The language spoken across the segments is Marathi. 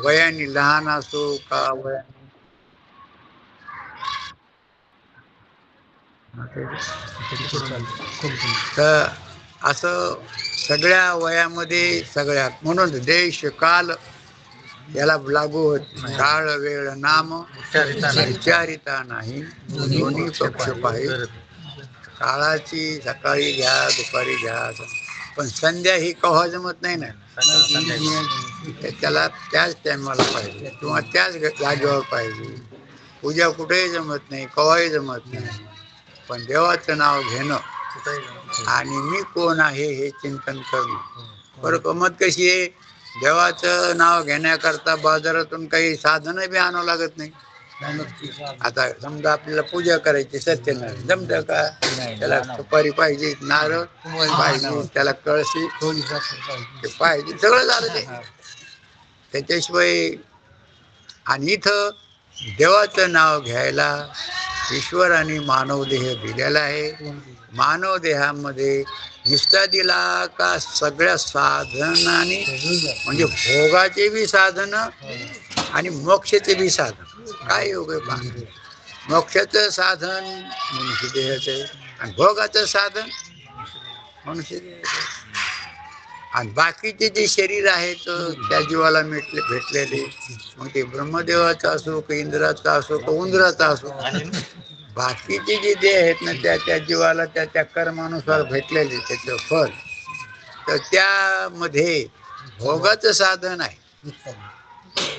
वयाने लहान असो का वयाने तर असं सगळ्या वयामध्ये सगळ्यात म्हणून देश काल याला लागू होत. काळ वेळ नाम विचारिता नाही दोन्ही पक्ष पाहिजे. काळाची सकाळी घ्या दुपारी घ्या पण संध्या ही कव्हा जमत नाही ना. त्याला त्याच टायमाला पाहिजे किंवा त्याच जागेवर पाहिजे. पूजा कुठेही जमत नाही कव्हाही जमत नाही. पण देवाचं नाव घेणं आणि मी कोण आहे हे चिंतन करणं. बरं गमत कशी आहे. देवाचं नाव घेण्याकरता बाजारातून काही साधनं बी आणावं लागत नाही. आता समजा आपल्याला पूजा करायची सत्यनारायण जमतं का. त्याला सुपारी पाहिजे नारळ पाहिजे त्याला कळशी पाहिजे सगळं झालं ते. त्याच्याशिवाय आणि इथं देवाचं नाव घ्यायला ईश्वराने मानव देह दिलेला आहे. मानव देहामध्ये निष्ठा दिला का सगळ्या साधनाने म्हणजे भोगाचे बी साधन आणि मोक्षाचे बी साधन. काय योग आहे पहा. मोक्षाचं साधन मनुष्य देहाचं आणि भोगाचं साधन मनुष्य देहाचं. आणि बाकीचे जे शरीर आहेत त्या जीवाला भेटलेले मग ते ब्रह्मदेवाचा असो का इंद्राचा असो का उंदराचा असो बाकीचे जे देह आहेत ना त्या जीवाला त्या कर्मानुसार भेटलेले त्याचं फल. तर त्यामध्ये भोगाचं साधन आहे.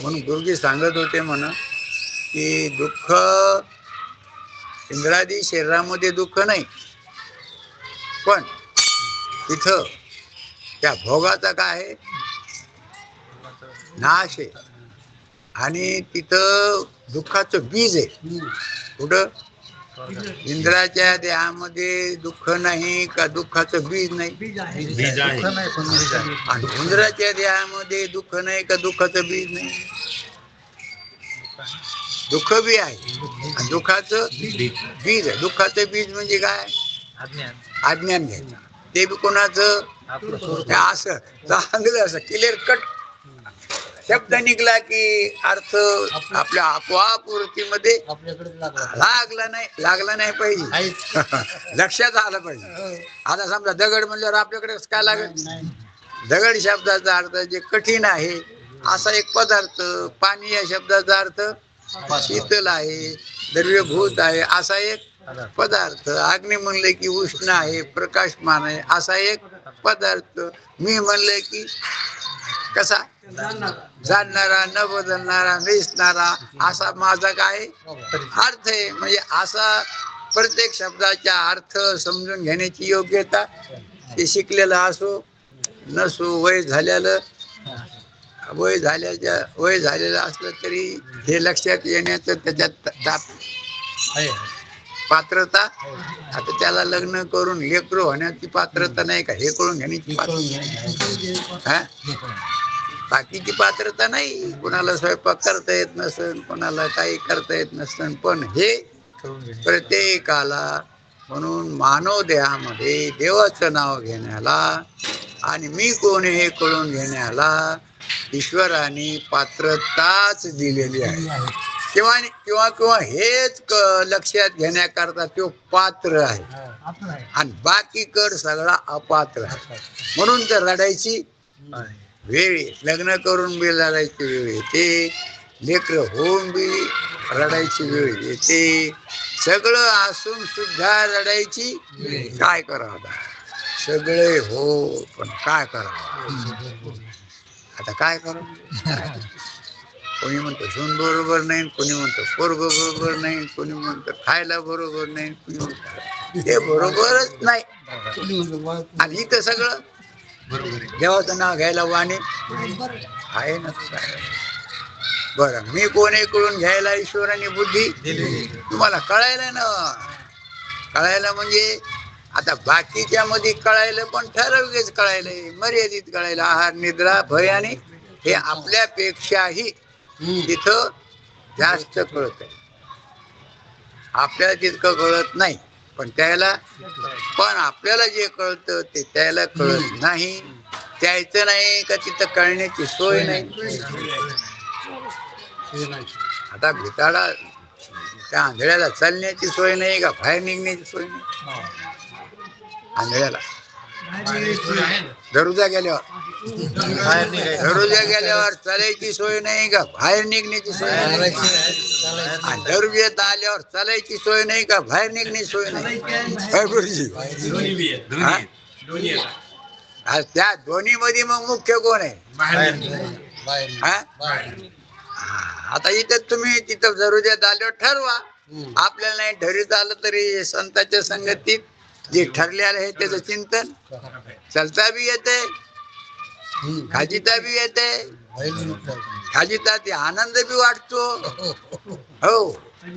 म्हणून गुरुजी सांगत होते म्हणा की दुःख इंद्रादी शरीरामध्ये दुःख नाही पण तिथं त्या भोगाचा काय आहे नाश आहे. आणि तिथं दुःखाचं बीज आहे. कुठं इंद्राच्या देहामध्ये दुःख नाही का दुःखाचं बीज नाही. आणि इंद्राच्या देहामध्ये दुःख नाही का दुःखाचं बीज नाही. दुःख बी आहे आणि दुःखाचं बीज आहे. दुःखाचं बीज म्हणजे काय अज्ञान घ्यायचं. ते बी कोणाचं असं चांगलं असं क्लिअर कट शब्द निघला की अर्थ आपल्या आपोआप वृत्तीमध्ये लागला नाही पाहिजे. लक्षात आलं पाहिजे. आता समजा दगड म्हणल्यावर आपल्याकडे काय लागेल. दगड शब्दाचा अर्थ जे कठीण आहे असा एक पदार्थ. पाणी या शब्दाचा अर्थ शीतल आहे द्रव्यभूत आहे असा एक पदार्थ. अग्नी म्हणले की उष्ण आहे प्रकाशमान आहे असा एक पदार्थ. मी म्हणले की कसा जाणणारा न बदलणारा दिसणारा असा माझा काय अर्थ आहे. म्हणजे असा प्रत्येक शब्दाचा अर्थ समजून घेण्याची योग्यता ते शिकलेलं असो नसो वय झालेलं झालेलं असलं तरी हे लक्षात येण्याचं त्याच्यात पात्रता. आता त्याला लग्न करून लेकरू होण्याची पात्रता नाही का हे करून घेण्याची पात्रता. बाकीची पात्रता नाही. कोणाला स्वयंपाक करता येत नसन कोणाला काही करता येत नसन पण हे प्रत्येकाला. म्हणून मानव देहामध्ये देवाचं नाव घेण्याला आणि मी कोण हे कळून घेण्याला ईश्वराने पात्रताच दिलेली आहे. किंवा किंवा किंवा हेच लक्षात घेण्याकरता तो पात्र आहे आणि बाकी कड सगळा अपात्र आहे. म्हणून तर रडायची वेळ लग्न करून बी रडायची वेळ येते. लेकर होऊन बी रडायची वेळ येते. सगळं असून सुद्धा रडायची काय करावं. सगळे हो पण काय करावं. आता काय करावं. कोणी म्हणतं सून बरोबर नाही कोणी म्हणतं पोरग बरोबर नाही कोणी म्हणतं खायला बरोबर नाही कोणी म्हणतं ते बरोबरच नाही. आणि इथं सगळं देवाचं नाव घ्यायला वाणी आहे ना. बरं मी कोणी कळून घ्यायला ईश्वराने बुद्धी तुम्हाला कळायला ना. कळायला म्हणजे आता बाकीच्या मध्ये कळायला पण ठरवलेच कळायलंय मर्यादित कळायला. आहार निद्रा भय आणि हे आपल्यापेक्षाही तिथं जास्त कळत आहे. आपल्याला तितकं कळत नाही पण त्याला पण आपल्याला जे कळतं ते त्याला कळत नाही. त्याचं नाही का तिथं कळण्याची सोय नाही. आता भिताडा त्या आंधळ्याला चालण्याची सोय नाही का, बाहेर निघण्याची सोय नाही आंधळ्याला. दरुजा गेल्यावर चालायची सोय नाही का, बाहेर निघण्याची सोय नाही. आणि दरुजेत आल्यावर चालायची सोय नाही का, बाहेर निघण्याची सोय नाही. काय गुरुजी, त्या दोन्ही मध्ये मग मुख्य कोण आहे? आता इथं तुम्ही तिथं दरुज्यात आल्यावर ठरवा. आपल्याला नाही ठरवता आलं तरी संतांच्या संगतीत जे ठरलेलं आहे त्याचं चिंतन चलता बी येते, खाजिता बी येते, खाजिता ते आनंद बी वाटतो. हो,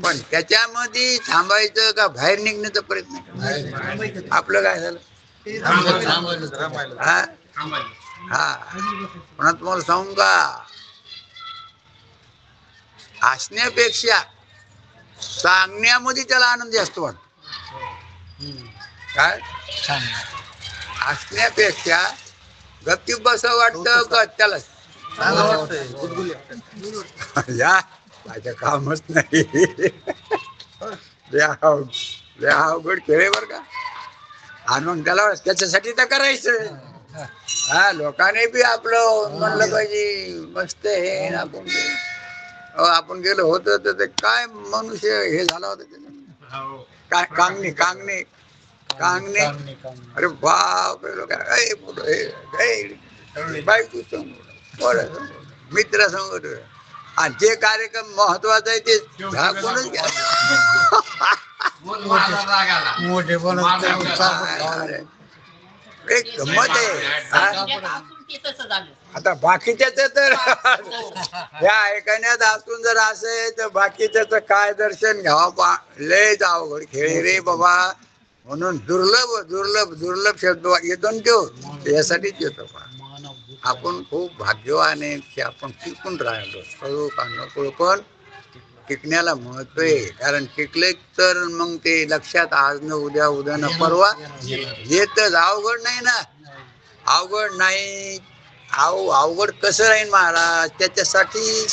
पण त्याच्यामध्ये थांबायचं का बाहेर निघण्याचा प्रयत्न करायचा. आपलं काय झालं? हा हा, पण तुम्हाला सांगू का, असण्यापेक्षा सांगण्यामध्ये त्याला आनंद जास्त वाटतो. काय असण्यापेक्षा गपचूप बसावं वाटतं का त्याला या माझं कामच नाही. अवघड खेळ बर का. आणि मग त्याला त्याच्यासाठी तर करायचं. हा, लोकांनी बी आपलं म्हणलं पाहिजे मस्त हे. आपण गेलो होतो तर ते काय मनुष्य हे झाला होता त्याच्या, कांगणे कांगणे कांगणे. अरे बाप रे, लोक बायको समोर, मित्र समोर, आणि जे कार्यक्रम महत्वाचा आहे ते झाकूनच घ्या. एक गंमत आहे. आता बाकीच्याच तर या ऐकण्यात असून जर असे तर बाकीच्याच काय दर्शन घ्यावं. लयच अवघड खेळ रे बाबा. म्हणून दुर्लभ दुर्लभ दुर्लभ शब्द येतो ना तो, यासाठीच येतो. आपण खूप भाग्यवान आहे की आपण टिकून राहिलो. कळू का नको पण टिकण्याला महत्व आहे. कारण टिकले तर मग ते लक्षात आज न उद्या, उद्या न परवा येतच. अवघड नाही ना, अवघड नाही. अवघड कसं राहील महाराज? त्याच्यासाठी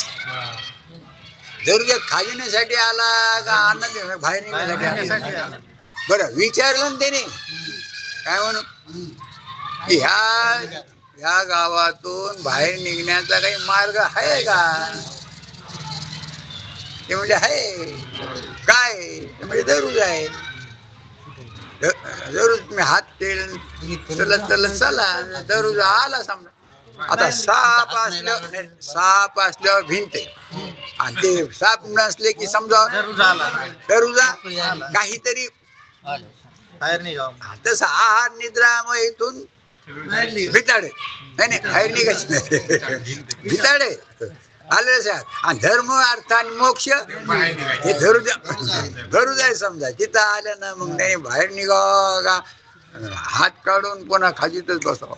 जरूर खाजण्यासाठी आला का आनंद बाहेर निघण्यासाठी आला? बरं विचारलं ना त्याने, काय म्हणू की ह्या गावातून बाहेर निघण्याचा काही मार्ग आहे का? ते म्हणजे आहे. काय म्हणजे दररोज आहे. दररोज तुम्ही हात तेल चलत चलत चला, दररोज आला समजा. आता साप असल्यावर भिंत, आणि ते साप नसले की समजा दरुजा काहीतरी तसं आहार निद्रा. मग इथून भिताडे नाही बाहेर निघायच नाही, भिताडे आले. आणि धर्म अर्थ आणि मोक्ष हे धरू जाय समजा. तिथं आल्या ना मग नाही बाहेर निघावं का, हात काढून कोणा खाजीतच बसावं.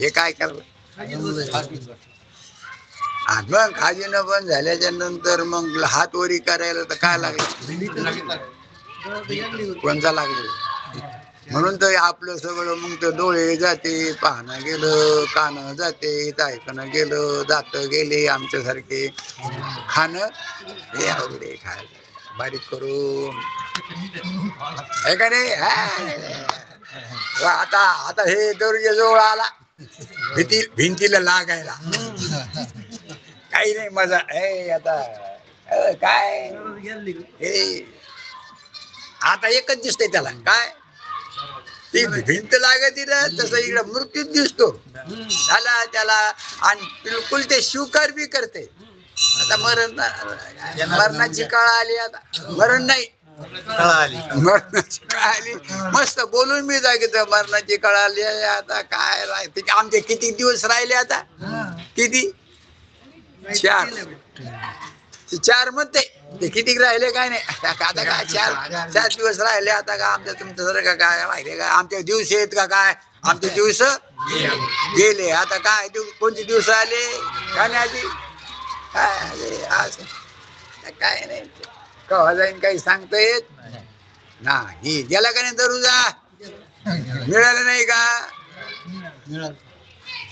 हे काय करावं? मग खाजीनं बंद झाल्याच्या नंतर मग हात वरी करायला तर काय लागलं, कोणता लागलं. म्हणून तर आपलं सगळं मग तर डोळे जाते, पाहणं गेलं, कानं जाते, ऐकणं गेलं, दात गेले आमच्यासारखे. खाणं हे आवडे खायला बारीक करून आहे का नाही. आता आता हे दरुजा जवळ आला, भिंतीला लागायला काही नाही मजा. आता काय हे आता एकच दिसतंय त्याला, काय ती भिंत लागत ना तसं इकडे मृत्यूच दिसतो झाला त्याला. आणि बिलकुल ते स्वीकार बी करते. आता मरणाची काळ आली. आता मरण नाही, मरणाची काळ आली. मस्त बोलून मी जागे मरणाची काळ आली. आता काय राहते आमचे किती दिवस राहिले? आता किती? 4 म्हणते ते किती राहिले काय नाही. आता काय 4 दिवस राहिले. आता का आमच्या तुमचं सर का काय माहिती का, आमचे दिवस आहेत का काय? आमचे दिवस गेले. आता काय कोणते दिवस आले का नाही आधी काय काय नाही. कवा जाईन काही सांगता येत नाही. गेला का नाही दरुजा? मिळालं नाही का?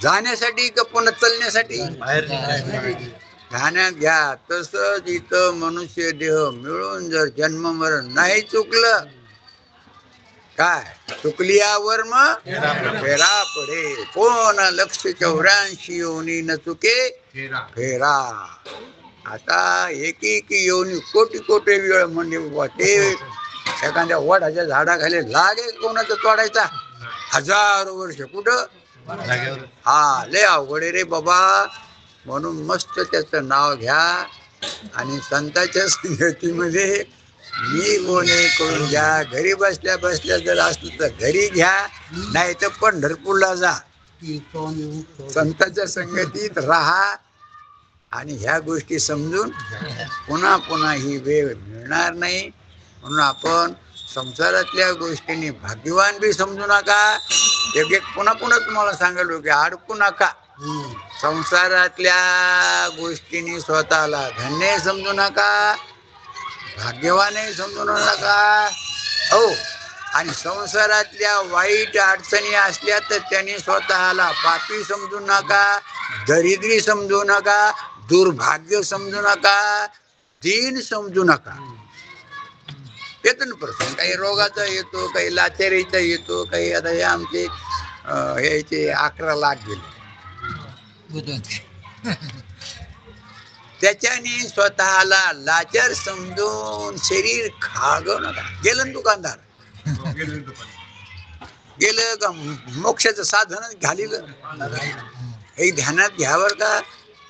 जाण्यासाठी का पुन्हा चलण्यासाठी? ध्यानात घ्या. तसंच इथं मनुष्य देह मिळून जर जन्म मरण नाही चुकलं, काय चुकली यावर मग फेरा पडे. कोण लक्ष 84 योनी न चुके फेरा. आता एक एक योनी कोटी कोटी वेळ म्हणजे ते एखाद्या वडाच्या झाडाखाली लागे कोणाचं तोडायचा 1000 वर्ष कुठं. हा लय अवघड रे बाबा. म्हणून मस्त त्याचं नाव घ्या आणि संतांच्या संगतीमध्ये मी कोणी करून घ्या. घरी बसल्या बसल्या जर असलं तर घरी घ्या, नाही तर पंढरपूरला जा, संतांच्या संगतीत राहा आणि ह्या गोष्टी समजून पुन्हा पुन्हा ही वेळ मिळणार नाही. म्हणून आपण संसारातल्या गोष्टींनी भाग्यवान बी समजू नका. एक एक पुन्हा पुन्हा तुम्हाला सांगायलो की अडकू नका. संसारातल्या गोष्टींनी स्वतःला धन्य समजू नका, भाग्यवानही समजू नका. हो, आणि संसारातल्या वाईट अडचणी असल्या तर त्यांनी स्वतःला पापी समजू नका, दरिद्री समजू नका, दुर्भाग्य समजू नका, दीन समजू नका. येतो ना प्रसंग, काही रोगाचा येतो, काही लाचारीचा येतो, काही आता हे आमचे याचे 11 लाख गेले. त्याच्याने स्वतःला लाचार समजून शरीर खागवू नका. गेलं ना दुकानदार, गेलं का मोक्षाचं साधन घालीलं. हे ध्यानात घ्यावर का.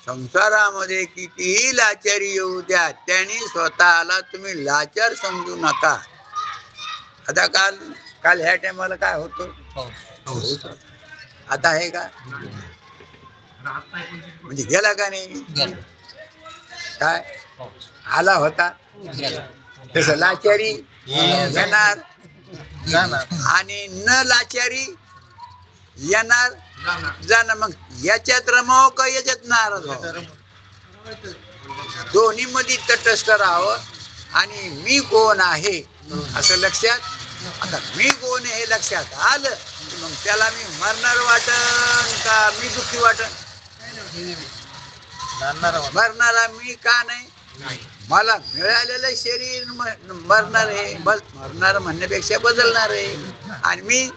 संसारामध्ये कितीही लाचारी येऊ द्या, त्यांनी स्वतःला तुम्ही लाचार समजू नका. आता काल ह्या टायमाला काय होतं, आता आहे का म्हणजे गेला का नाही, काय आला होता तसं लाचारी येणार आणि न लाचारी येणार जाणार. मग याच्यात रमाव का याच्यात नाराज व्हावं? दोन्ही मध्ये तटस्थ राहावं. आणि मी कोण आहे असं लक्षात. आता मी कोण हे लक्षात आलं मग त्याला मी मरणार वाटन का मी दुःखी वाटन? मरणारा मी का नाही? मला मिळालेलं शरीर मरणार आहे. मरणार म्हणण्यापेक्षा बदलणार आहे. आणि मी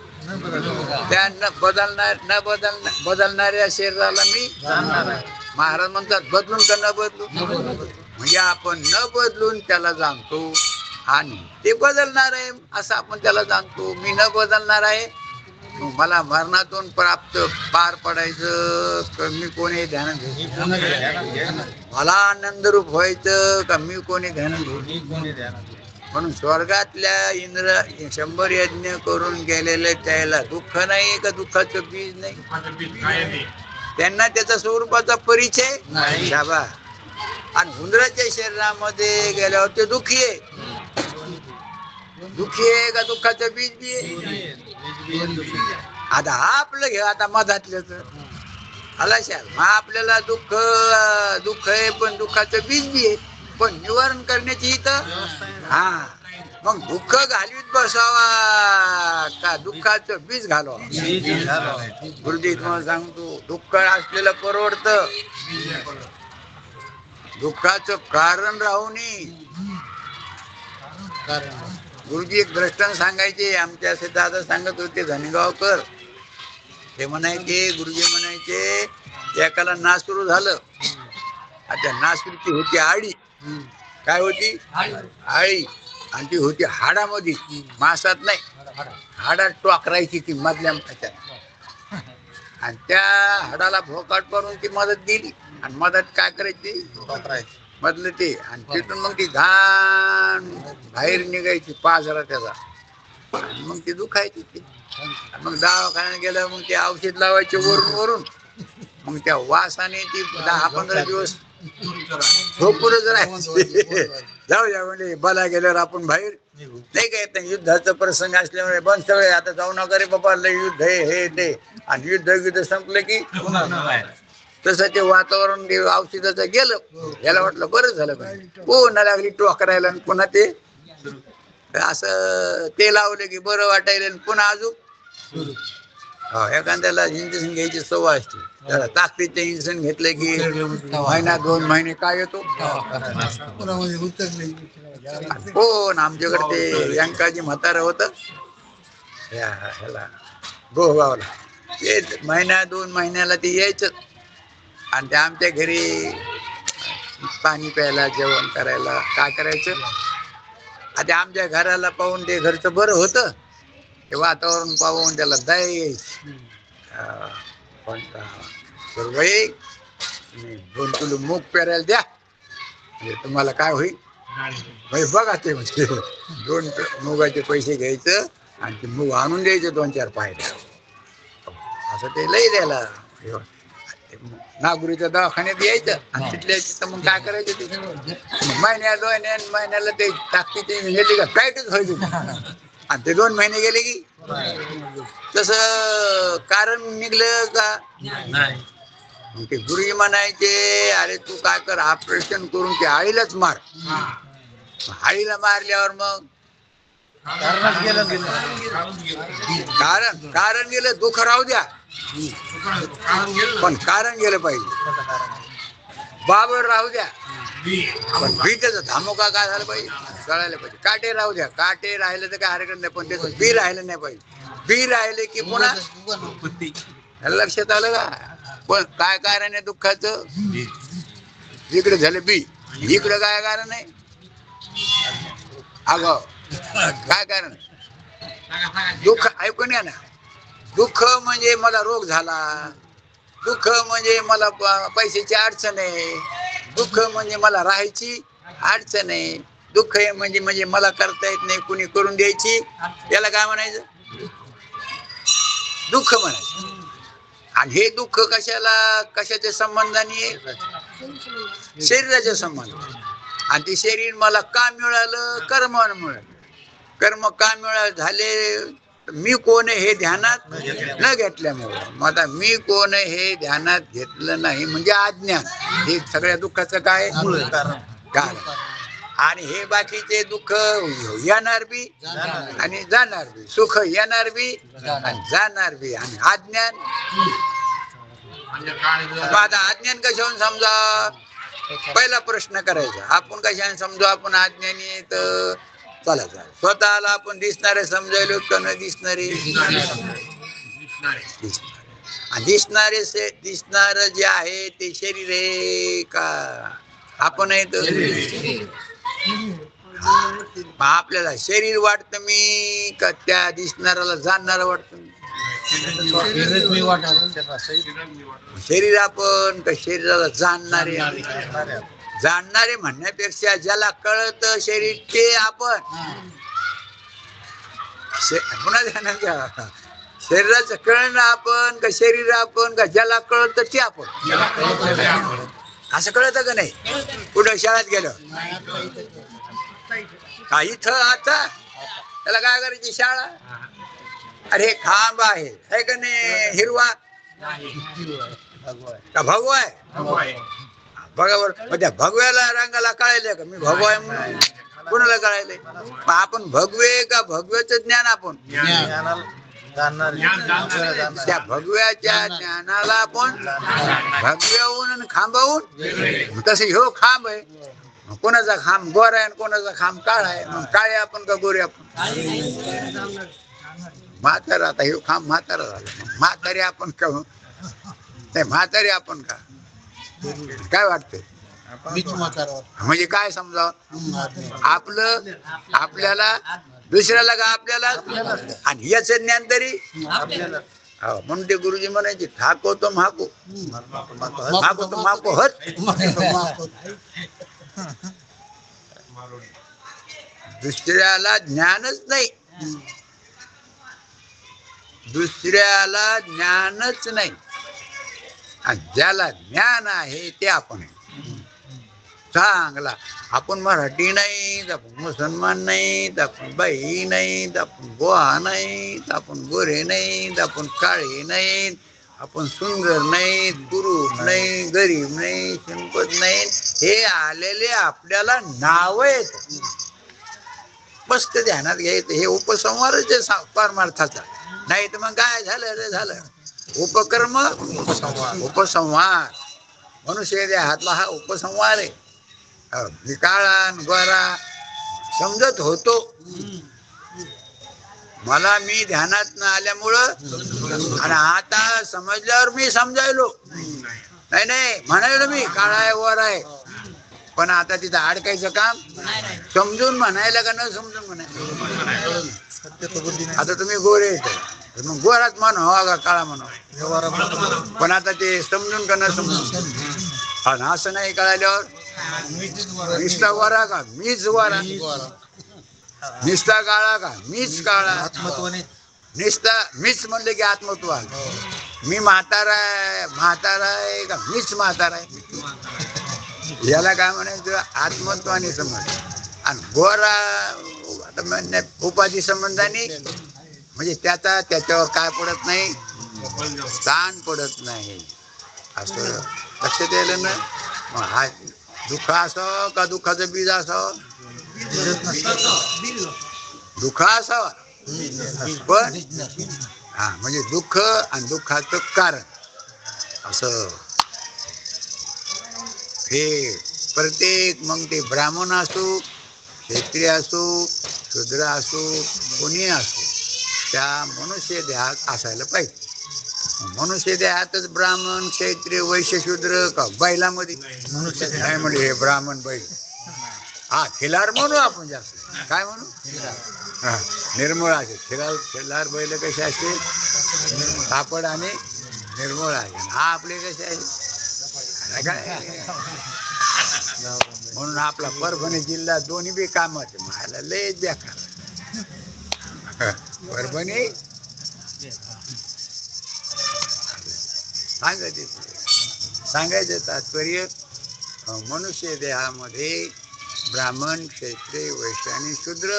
त्या बदलणाऱ्या शरीराला मी महाराज म्हणतात बदलून का न बदलू. म्हणजे आपण न बदलून त्याला जाणतो आणि ते बदलणार आहे असं आपण त्याला जाणतो. मी न बदलणार आहे. मला मरणातून प्राप्त पार पडायचं का मी कोणी ध्यान घेऊ, मला आनंदरूप व्हायचं का मी कोणी ध्यान घेऊ. म्हणून स्वर्गातल्या इंद्र 100 यज्ञ करून गेलेले त्याला दुःख नाही का दुःखाचं बीज नाही. त्यांना त्याचा स्वरूपाचा परिचय नाही. आणि उंदराच्या शरीरामध्ये गेल्यावर ते दुःखी आहे. दुःखी आहे का दुःखाचं बीज बी आहे. आता आपलं घ्या आता मधातल्याच आलाशाल मग आपल्याला दुःख आहे पण दुःखाचं बीज बी आहे. पण निवारण करण्याची इथं हा मग दुःख घालवीत बसावा का दुःखाचं बीज घालवा. गुरुजी तुम्हाला सांगतो दुःख असलेलं परवडतं. दुःखाचं कारण राहू नये. गुरुजी एक दृष्टांत सांगायचे. आमचे असे दादा सांगत होते धनगावकर. ते म्हणायचे गुरुजी म्हणायचे एकाला नासुरू झालं. आता नासुरीची होती आळी. काय होती? आळी. आणि ती होती हाडामध्ये, मासात नाही. हाडात टोकरायची ती मधल्या ह्याच्यात. आणि त्या हाडाला भोकाट करून ती मदत दिली. आणि मदत काय करायची? मधलं ते. आणि तिथून मग ती घाण बाहेर निघायची पाजरा त्याचा. आणि मग ती दुखायची ती. मग दवाखान्यात गेलं मग ते औषध लावायचे वरून वरून. मग त्या वासाने ती 10-15 दिवस झोपूनच राहायची. जाऊ द्या म्हणजे बला गेल्यावर आपण बाहेर नाही काय येत नाही. युद्धाचा प्रसंग असल्यामुळे बंद सगळे आता जाऊ नका रे बाबा लय युद्ध हे ते. आणि युद्ध संपलं की तसं ते वातावरण औषधाचं गेलं. याला वाटलं बरं झालं पाहिजे. पुन्हा लागली टोकरायला आणि पुन्हा ते असं ते लावलं की बरं वाटायला पुन्हा अजून एखाद्याला इंजेक्शन घ्यायची सवय असते, त्याला ताकदीचे इंजेक्शन घेतले की महिना 2 महिने काय येतो. हो ना, आमच्याकडे ते यांकाजी म्हातारा होत ह्याला गोगावला, ते महिना 2 महिन्याला ते यायचं आणि ते आमच्या घरी पाणी प्यायला, जेवण करायला काय करायचं. आता आमच्या घराला पाहून ते घरचं बरं होतं, ते वातावरण पाहून त्याला दया यायची. पण बाई 2 किलो मूग पेरायला द्या, म्हणजे तुम्हाला काय होईल. बाई बघा ते म्हणजे 2 मुगाचे पैसे घ्यायचं आणि ते मूग आणून द्यायचे 2-4 पायल्या, असं ते लई द्यायला. नागुरीच्या दवाखान्यात यायचं आणि तिथल्या तिथं मग काय करायचं, ते महिन्याला ते ताकदीचे गेले का कायच व्हायचं. आणि ते 2 महिने गेले की तसं कारण निघलं का नाही. ते गुरुजी म्हणायचे, अरे तू काय कर, ऑपरेशन करून ते आळीलाच मार. आळीला मारल्यावर मग कारण गेलं, दुःख राहू द्या पण कारण गेलं पाहिजे. बाबर राहू द्या पण बीटाचा धामोका काय झाला पाहिजे, कळायला पाहिजे. काटे राहू द्या, काटे राहिले तर काय हरकत नाही, पण त्याचं बी राहिलं नाही पाहिजे. बी राहिले की पुन्हा लक्षात आलं का. पण काय कारण आहे दुःखाचं, इकडे झालं बी, इकडे काय कारण आहे. अगं काय कारण, दुःख ऐकून या ना. दुःख म्हणजे मला रोग झाला, दुःख म्हणजे मला पैशाची अडचण आहे, दुःख म्हणजे मला राहायची अडचण आहे, दुःख आहे म्हणजे मला करता येत नाही, कुणी करून द्यायची, याला काय म्हणायचं, दुःख म्हणायचं. आणि हे दुःख कशाच्या संबंधाने, शरीराच्या संबंध. आणि ते शरीर मला का मिळालं, कर्मानं मिळालं. कर्म का मिळालं झाले, मी कोण आहे हे ध्यानात न घेतल्यामुळं. मग आता मी कोण आहे हे ध्यानात घेतलं नाही म्हणजे अज्ञान, हे सगळ्या दुःखाचं काय कारण. आणि हे बाकीचे दुःख येणार बी आणि जाणार बी, सुख येणार बी आणि जाणार बी. आणि अज्ञान, आता अज्ञान कशावरून समजा, पहिला प्रश्न करायचा, आपण कशाने समजू आपण अज्ञानी. तर चला स्वतःला आपण दिसणारे समजायलो का न दिसणारे, आणि दिसणार जे आहे ते शरीर आहे का आपण आहे. तर आपल्याला शरीर वाटतं मी का त्या दिसणाऱ्याला जाणणार वाटतं मी. शरीर आपण का शरीराला जाणणारे. जाणणारे म्हणण्यापेक्षा ज्याला कळत शरीर ते आपण. पुन्हा ध्यानात घ्या, शरीराचं कळणं आपण का शरीर आपण का ज्याला कळत ते आपण. असं कळत का नाही. कुठं शाळेत गेलं का, इथं आता त्याला काय करायची शाळा, अरे खांब आहे का नाही हिरवा का भगवा आहे. बरोबर, त्या भगव्याला रंगाला कळायले का मी भगवा आहे म्हणून, कोणाला कळायले. आपण भगवे का भगव्याचं ज्ञान आपण, त्या भगव्याच्या ज्ञानाला आपण भगव्याहून आणि खांबाहून. तसे ह्यो खांब आहे, कोणाचा खांब गोरा आहे आणि कोणाचा खांब काळा आहे. मग काळे आपण का गोरे आपण. म्हातारा, आता ह्यो खांब म्हातारा झाला, म्हातारे आपण का नाही, म्हातारे आपण का. काय वाटतंय म्हणजे काय समजावं, आपल्याला दुसऱ्याला का आपल्याला. आणि याचं ज्ञान तरी म्हणून ते गुरुजी म्हणायचे, ठाको तो म्हाको, म्हाको तो म्हाको हत. दुसऱ्याला ज्ञानच नाही, दुसऱ्याला ज्ञानच नाही. आणि ज्याला ज्ञान आहे ते आपण चांगला. आपण मराठी नाही, आपण मुसलमान नाही, आपण बाई नाही, आपण गोहा नाही, आपण गोरे नाही, आपण काळे नाही, आपण सुंदर नाही, कुरूप नाही, गरीब नाही, संपत नाही. हे आलेले आपल्याला नाव आहेत, स्पष्ट ध्यानात घ्यायचं. हे उपसंहारच आहे परमार्थाचा. नाही तर मग काय झालं रे झालं. उपकर्म उपसंहार. मनुष्य देहातला हा उपसंहार आहे. मी काळा गोरा समजत होतो, मला मी ध्यानात न आल्यामुळं, आणि आता समजल्यावर मी समजायलो. नाही नाही म्हणायलो मी काळा आहे वर आहे, पण आता तिथं अडकायचं काम. समजून म्हणायला का न समजून म्हणायला. आता तुम्ही गोरे येत मग गोराच म्हणावा का काळा म्हणावा, पण आता ते समजून का न समजून. आणि असं नाही कळाल्यावर निष्ठा गोरा का मीच गोरा, निष्ठा काळा का मीच काळा. निष्ठा मीच म्हणले की आत्मत्व आलं. मी म्हातारा आहे का मीच म्हातारा आहे. याला काय म्हणायचं आत्मत्वाने समज. आणि गोरा आता म्हणजे उपाधी संबंधाने, म्हणजे त्याच्यावर काय पडत नाही, ताण पडत नाही. असं लक्षात यायला ना. मग हा दुःख असावं का दुःखाचं बीज असावं, दुःख असावा पण हा म्हणजे दुःख आणि दुःखाचं कारण असं. हे प्रत्येक मग ते ब्राह्मण असो, क्षत्रिय असो, शूद्र असो, कोणी असो, त्या मनुष्य देहात असायला पाहिजे. मनुष्य देहातच ब्राह्मण क्षत्रिय वैश्य शूद्र का बैलामध्ये नाही म्हणजे हे ब्राह्मण बैल. हा खिलार म्हणू आपण जास्त. काय म्हणू, हा निर्मळ आहे. खिलार बैल कसे असते, कापड आणि निर्मळ आहे. हा आपले कसे आहे काय. म्हणून आपला परभणी जिल्हा दोन्ही बी कामाचे मला लय बेकार. परभणी सांगायचं तात्पर्य, मनुष्य देहामध्ये ब्राह्मण क्षत्रिय वैश्य आणि शूद्र,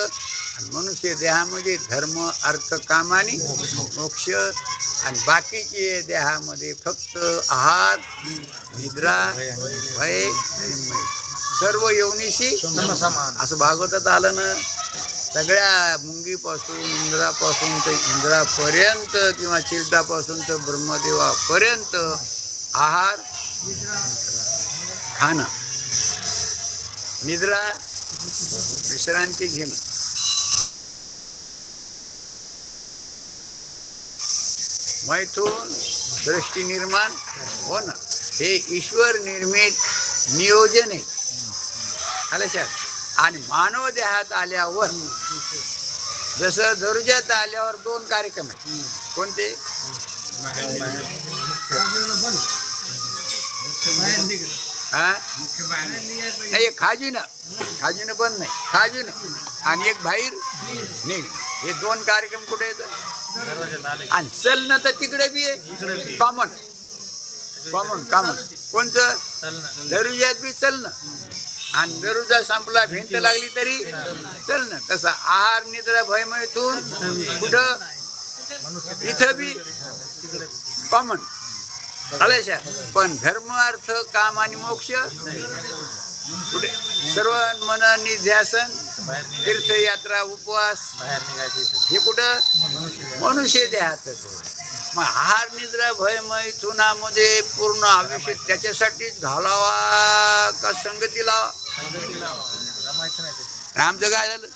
आणि मनुष्य देहामध्ये धर्म अर्थ काम आणि मोक्ष, आणि बाकीचे देहामध्ये फक्त आहार निद्रा भय सर्व योनीशी असं भागवतात आलं ना. सगळ्या मुंगीपासून इंद्रापासून ते इंद्रापर्यंत किंवा चिलटापासून तर ब्रह्मदेवापर्यंत आहार खाणं, निद्रा विश्रांती घेणं, मैथून दृष्टी निर्माण होणं, हे ईश्वर निर्मित नियोजन आहे. आणि मानव देहात आल्यावर जसं दरुजात आल्यावर दोन कार्यक्रम आहेत. कोणते, नाही खाजीनं बंद नाही, खाजीनं आणि एक बाहेर नाही. हे दोन कार्यक्रम कुठे येतात. आणि चलणं तर तिकडे बी आहे. कॉमन कोणतं, दरुजात बी चलणं, आणि दरुजा संपला भिंत लागली तरी चलणं. तसं आहार निद्रा भय मैथून कुठं, इथं बी कॉमन. पण धर्म अर्थ काम आणि मोक्ष कुठे, सर्व मन निध्यासन तीर्थयात्रा उपवास हे कुठं, मनुष्य देहातच. मग आहार निद्रा भय मैथुनामध्ये पूर्ण आयुष्य त्याच्यासाठीच घालावा का संगती लावा. आमचं काय झालं,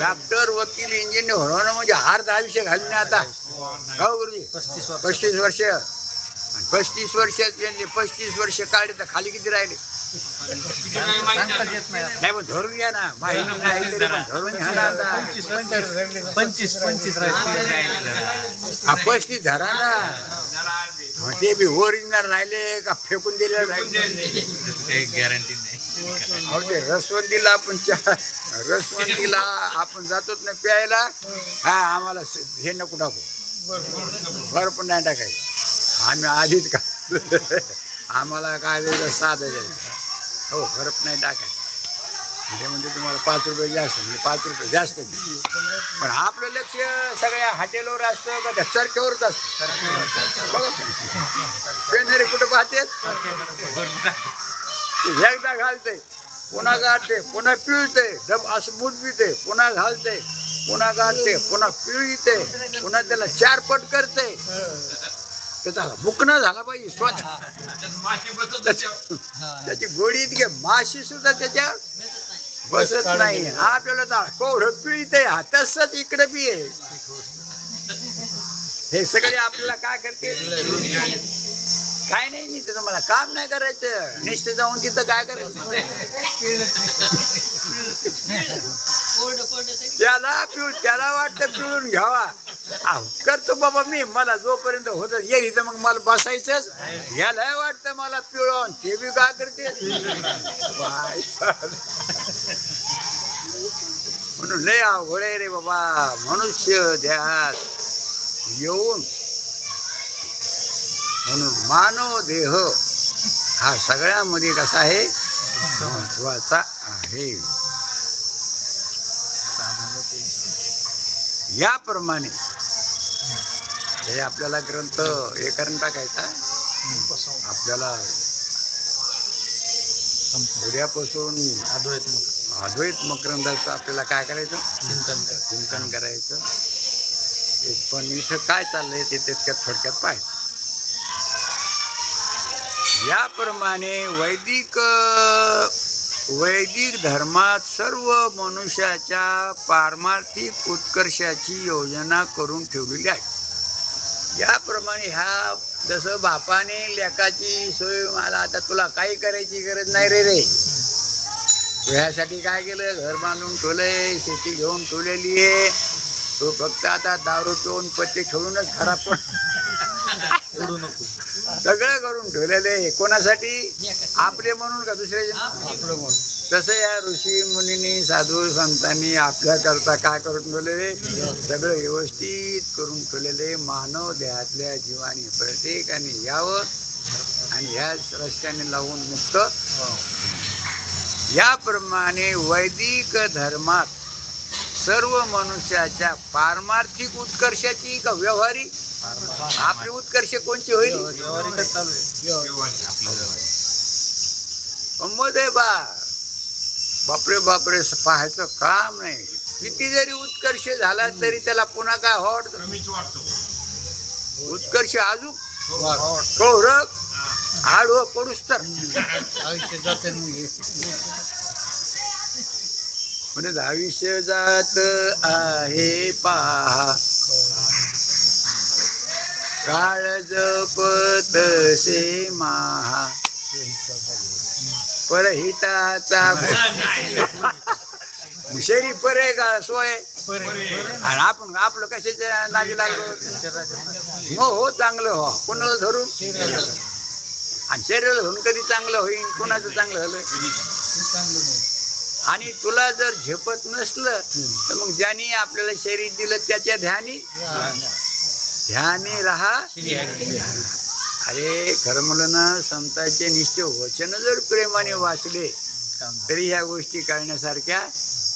डॉक्टर वकील इंजिनियर होणं म्हणजे अर्ध आयुष्य घालणे. आता हो गुरुजी 35 वर्ष, 35 वर्षात 35 वर्ष काढले तर खाली किती राहिले नाही. पण धरून घ्या ना, माहिती नाही तरी पण धरून घ्या ना. 35 धरा ना. ते बी ओरिजिनल राहिले का फेकून दिले राहिले, गॅरंटी नाही. ते रसवंतीला आपण रसवंतीला आपण जातोच ना प्यायला. हा आम्हाला हे नको टाकू, बरं पण नाही टाकायचं. आम्ही आधीच का आम्हाला काय वेगळं साधं द्यायचं. हो बरफ नाही टाकायचं. म्हणजे तुम्हाला 5 रुपये जास्त, म्हणजे 5 रुपये जास्त. पण आपलं लक्ष सगळ्या हॉटेलवर असतं का त्या चरख्यावरच असतं. बघा पेनरी कुठं पाहते, एकदा घालतंय पुन्हा गाळते, पुन्हा पिळते, डब असं मुडविते, पुन्हा घालते, पुन्हा गाळते, पुन्हा पिळते, पुन्हा त्याला 4 पट करते. त्याचा बुकणं झाला पाहिजे स्वतः. त्याची गोडी इतके माशी सुद्धा त्याच्या बसत नाही. आपल्याला कोवढं पिळते, हा तसंच इकडे बी आहे. हे सगळे आपल्याला काय करते, काय नाही. मी तर मला काम नाही करायचं, निश्चित जाऊन तिथं काय करायचं, त्याला वाटतं पिळून घ्यावा. करतो बाबा मी, मला जोपर्यंत होत येईल तर मग मला बसायचंच. याला वाटतं मला पिळवून, ते बी काय करते. म्हणून लय अवघड आहे रे बाबा. मनुष्य देहात येऊन म्हणून मानव देह हा सगळ्यामध्ये कसा आहे, महत्वाचा आहे. याप्रमाणे हे आपल्याला ग्रंथ हे करून टाकायचा. आपल्याला उद्यापासून अद्वैत मकरंदाचं आपल्याला काय करायचं, चिंतन करायचं. पण इथं काय चाललंय ते तितक्यात थोडक्यात पाहायचं. याप्रमाणे वैदिक धर्मात सर्व मनुष्याच्या पारमार्थिक उत्कर्षाची योजना करून ठेवलेली आहे. याप्रमाणे ह्या जसं बापाने लेकाची सोय, मला आता तुला काही करायची गरज नाही रे. ह्यासाठी काय केलं, घर बांधून ठेवलंय, शेती घेऊन ठेवलेली आहे. तो फक्त आता दारू पिऊन पत्ते खेळूनच खराब पण सगळं करून ठेवलेले. कोणासाठी, आपले म्हणून का दुसऱ्याचे म्हणून. तसं या ऋषी मुनींनी, साधू संतांनी आपल्या करता काय करून ठेवलेले, सगळं व्यवस्थित करून ठेवलेले. मानव देहातल्या जीवाने प्रत्येकाने यावं आणि ह्याच रस्त्याने लावून मुक्त. याप्रमाणे वैदिक धर्मात सर्व मनुष्याच्या पारमार्थिक उत्कर्षाची का व्यवहारिक, आपली उत्कर्ष कोणची होईल, मध्ये बापरे बापरे पाहायचं काम नाही. किती जरी उत्कर्ष झाला तरी त्याला पुन्हा काय वाटतं, उत्कर्ष अजून कौरक आडवं पडूस तर म्हणजे आयुष्य जात आहे पहा, काळ जपतसे महा, परहिताचा मुशेरी परे का सोय. आणि आपण आपलं कशाच्या नादी लागलो, हो चांगलं हो, कोणाला धरून, आणि शरीराला धरून कधी चांगलं होईल, कोणाचं चांगलं झालं. आणि तुला जर झेपत नसलं तर मग ज्याने आपल्याला शरीर दिलं त्याच्या ध्यानी राहा. अरे खरं म्हणलं ना, संतांचे निश्चय वचन जर प्रेमाने वाचले तरी ह्या गोष्टी कळण्यासारख्या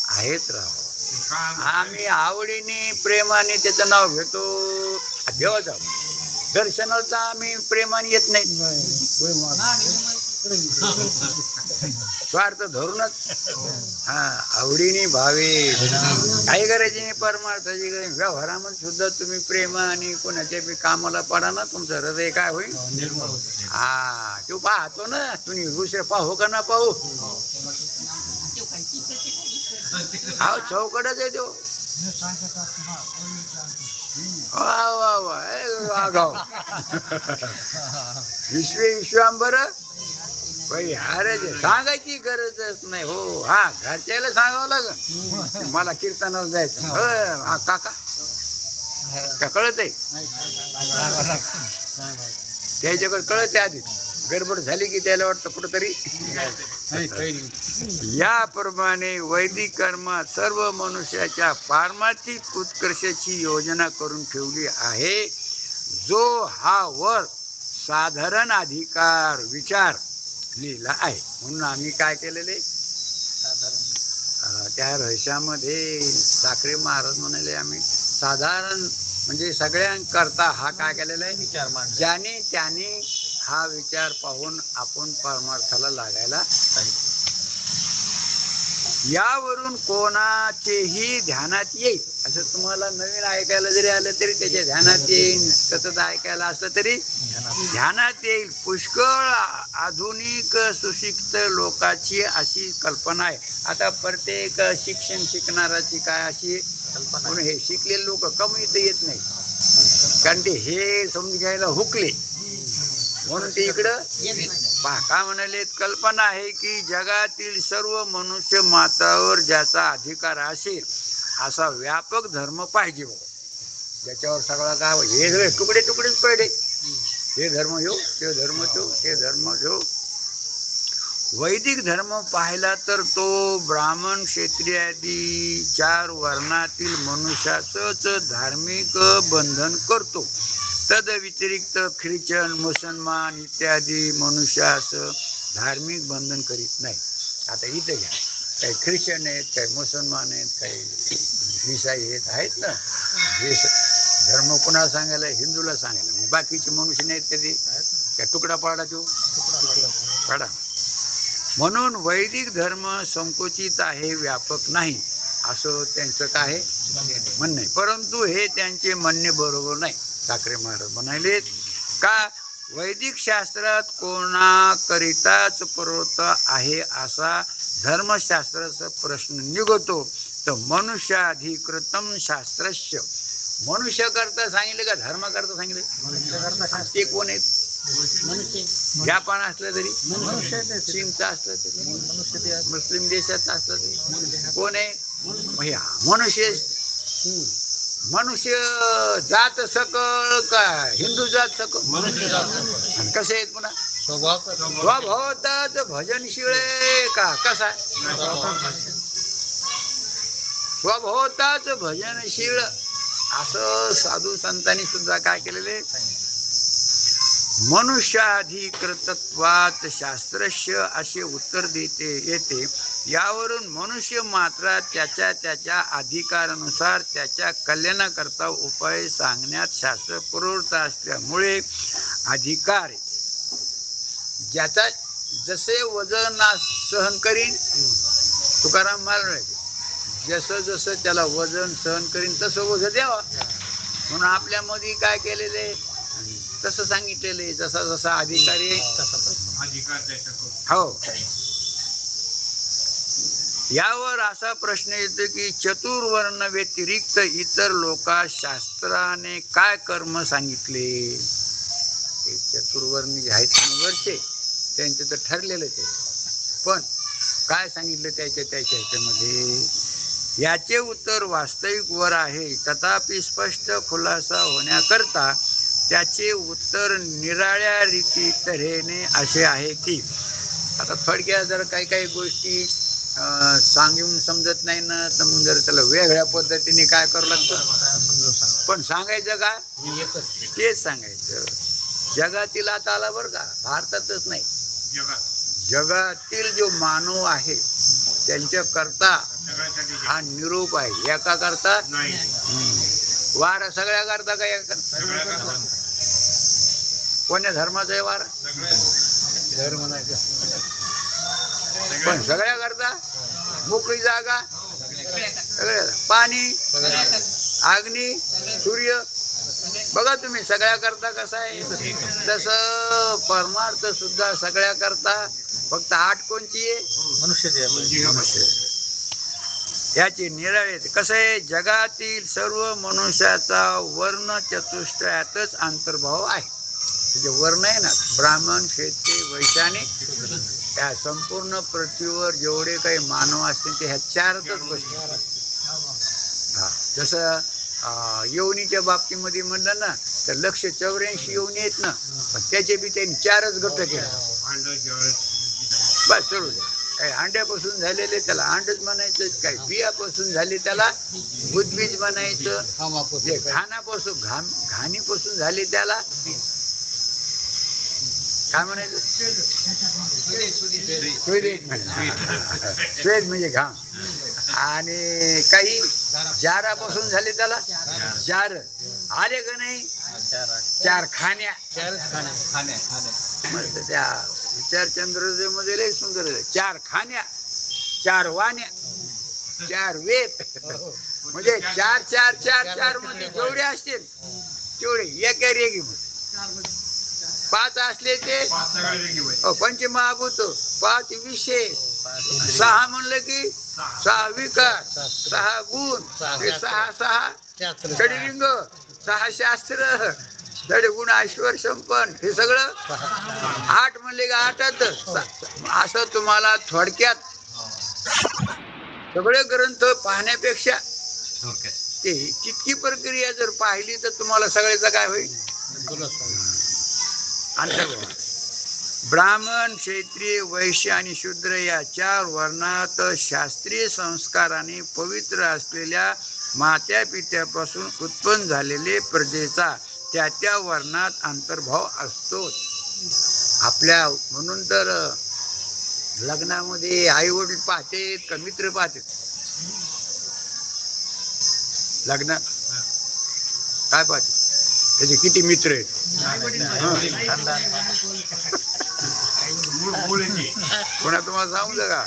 आहेत. राव आम्ही आवडीने प्रेमाने त्याचं नाव घेतो, देवाचं दर्शनाचा आम्ही प्रेमाने येत नाही, स्वार्थ धरूनच. आवडीने भावे काही करायची नाही, परमार्थाची गरज. व्यवहारामध्ये सुद्धा तुम्ही प्रेम आणि कोणाच्या बी कामाला पडा ना, तुमचं हृदय काय होईल, तो पाहतो ना. तुम्ही दुसरे पाहू का ना पाहू, चौकडच आहे तो. विश्वांबर अरे सांगायची गरजच नाही. हो घरच्याला सांगावं लागेल, मला कीर्तनाला जायचं. काका कळत आहे, त्याच्याकडे कळत आहे. आधी गडबड झाली की त्याला वाटतं कुठंतरी. याप्रमाणे वैदिक कर्मात सर्व मनुष्याच्या पारमार्थिक उत्कर्षाची योजना करून ठेवली आहे. जो हा वर साधारण अधिकार विचार लिहिला आहे. म्हणून आम्ही काय केलेले, त्या रहस्यामध्ये साखरे महाराज म्हणाले, आम्ही साधारण म्हणजे सगळ्यांकरता हा काय केलेला आहे, विचार मांडला. ज्याने त्याने हा विचार पाहून आपण परमार्थाला लागायला यावरून कोणाचेही ध्यानात येईल. असं तुम्हाला नवीन ऐकायला जरी आलं तरी त्याच्या ध्यानात येईल, सतत ऐकायला असलं तरी ध्यानात येईल. पुष्कळ आधुनिक सुशिक्षित लोकांची अशी कल्पना आहे. आता प्रत्येक शिक्षण शिकणाराची काय अशी कल्पना, हे शिकलेले लोक कमी तर येत नाही, कारण ते हे समजून घ्यायला हुकले म्हणून ते इकडं पहा. काय म्हणाले, कल्पना आहे की जगातील सर्व मनुष्य मात्रावर ज्याचा अधिकार असेल असा व्यापक धर्म पाहिजे. ज्याच्यावर सगळा काय, हे सगळे तुकडे तुकडेच पडले, हे धर्म घेऊ, ते धर्म घेऊ, हे धर्म घेऊ. वैदिक धर्म पाहिला तर तो ब्राह्मण, क्षत्रिय आदी 4 वर्णातील मनुष्याचंच धार्मिक बंधन करतो. तद व्यतिरिक्त ख्रिश्चन, मुसलमान इत्यादी मनुष्यास धार्मिक बंधन करीत नाही. आता इथे घ्या, काही ख्रिश्चन आहेत, काही मुसलमान आहेत, काही ईसाई आहेत ना. हे धर्म कोणाला सांगायला, हिंदूला सांगायला. मग बाकीचे मनुष्य नाहीत कधी, त्या तुकडा पाडा तो पाडा. म्हणून वैदिक धर्म संकुचित आहे, व्यापक नाही, असं त्यांचं काय म्हणणं आहे. परंतु हे त्यांचे म्हणणे बरोबर नाही. ठाकरे महाराज म्हणाले का वैदिक शास्त्रात कोणाकरिताच प्रवृत्त आहे असा धर्मशास्त्राचा प्रश्न निघतो. तर मनुष्याधिकृतम शास्त्रस्य, मनुष्य करता सांगितले का धर्म करता सांगितले? ते कोण आहेत? जापान असलं तरी, चीनचा असलं तरी, मुस्लिम देशाचा असलं तरी कोण आहे? मनुष्य. मनुष्य जात सकळ का हिंदू जात सकळ? कसे आहेत पुन्हा? स्वभावताच भजनशीळ का कसा? स्वभावताच भजनशील. असं साधू संतांनी सुद्धा काय केलेले, मनुष्याधिकृतत्वात शास्त्रस्य असे उत्तर देते येते. यावरून मनुष्य मात्र त्याच्या त्याच्या अधिकारानुसार त्याच्या कल्याणाकरता उपाय सांगण्यात शास्त्र प्रवृत्त असल्यामुळे अधिकार ज्याचा जसे वजन सहन करीन, तुकाराम महाराज जसं जसं त्याला वजन सहन करीन तसं वजन द्यावा. म्हणून आपल्यामध्ये काय केलेले तसं सांगितलेले, जसा जसा अधिकारी हो. यावर असा प्रश्न येतो की चतुर्वर्ण व्यतिरिक्त इतर लोका शास्त्राने काय कर्म सांगितले? चतुर्वर्णी जे आहेत वरचे त्यांचे तर ठरलेलंच आहे, पण काय सांगितलं त्याच्या ह्याच्यामध्ये? याचे उत्तर वास्तविक वर आहे. तथापि स्पष्ट खुलासा होण्याकरता त्याचे उत्तर निराळ्या रीती तऱ्हेने असे आहे की, आता थोडक्यात जर काही काही गोष्टी सांगून समजत नाही ना, तर मग जर त्याला वेगळ्या पद्धतीने काय करावं लागतं. पण सांगायचं का तेच सांगायचं. जगातील आता आला बरं का, भारतातच नाही, जगातील जो मानव आहे त्यांच्या करता हा निरोप आहे. एका करता वार सगळ्या करता काय करता? कोण्या धर्माचा आहे वार? धर्म नाही, पण सगळ्या करता मोकळी जागा, सगळ्या पाणी, अग्नी, सूर्य, बघा तुम्ही सगळ्या करता कसं आहे. तसं परमार्थ सुद्धा सगळ्या करता, फक्त 8 कोणची आहे? मनुष्य. याची निराळे कसं आहे, जगातील सर्व मनुष्याचा वर्ण चतुष्टयातच अंतर्भाव आहे. जे वर्ण आहे ना, ब्राह्मण, क्षत्रिय, वैश्य आणि त्या संपूर्ण पृथ्वीवर जेवढे काही मानव असतील ते ह्या 4च गोष्टी. हा, जसं योनीच्या बाबतीमध्ये म्हणलं ना, तर 184 योनी आहेत ना, पण त्याचे बी त्यांनी 4च घटक केले. बस सोडू द्या. काही अंड्यापासून झालेले त्याला अंडच म्हणायचं, काही बियापासून झाले त्याला उद्बीज म्हणायचं, जे घाणापासून घाणीपासून झाले त्याला काय म्हणायचं? श्वेत म्हणजे घाम. आणि काही जारापासून झाले त्याला जार आले का नाही? 4 खाण्या. त्या विचार चंद्रोदय मध्ये लय सुंदर 4 खाण्या. 4 वाण्या, 4 वेद, म्हणजे 4 4 4 4 मध्ये जेवढे असतील तेवढे एका रेगी मध्ये. 5 असले ते पंचमहाभूत, 5 विषय, 6 म्हणलं की 6 विकार, 6 गुण, 6 6 षडलिंग, 6 शास्त्र, गुण ऐश्वर संपन्न, हे सगळं 8 म्हणले की 8च. असं तुम्हाला थोडक्यात सगळे ग्रंथ पाहण्यापेक्षा ते तितकी प्रक्रिया जर पाहिली तर तुम्हाला सगळ्याचा काय होईल, अंतर्भाव. ब्राह्मण, क्षत्रिय, वैश्य आणि शूद्र या 4 वर्णात शास्त्रीय संस्काराने पवित्र असलेल्या मात्या पित्यापासून उत्पन्न झालेले प्रजेचा त्या त्या वर्णात अंतर्भाव असतो. आपल्या म्हणून तर लग्नामध्ये आई वडील पाहते का मित्र पाहते? लग्नात काय पाहते? त्याचे किती मित्र आहेत. कोणा तुम्हाला सांगू का,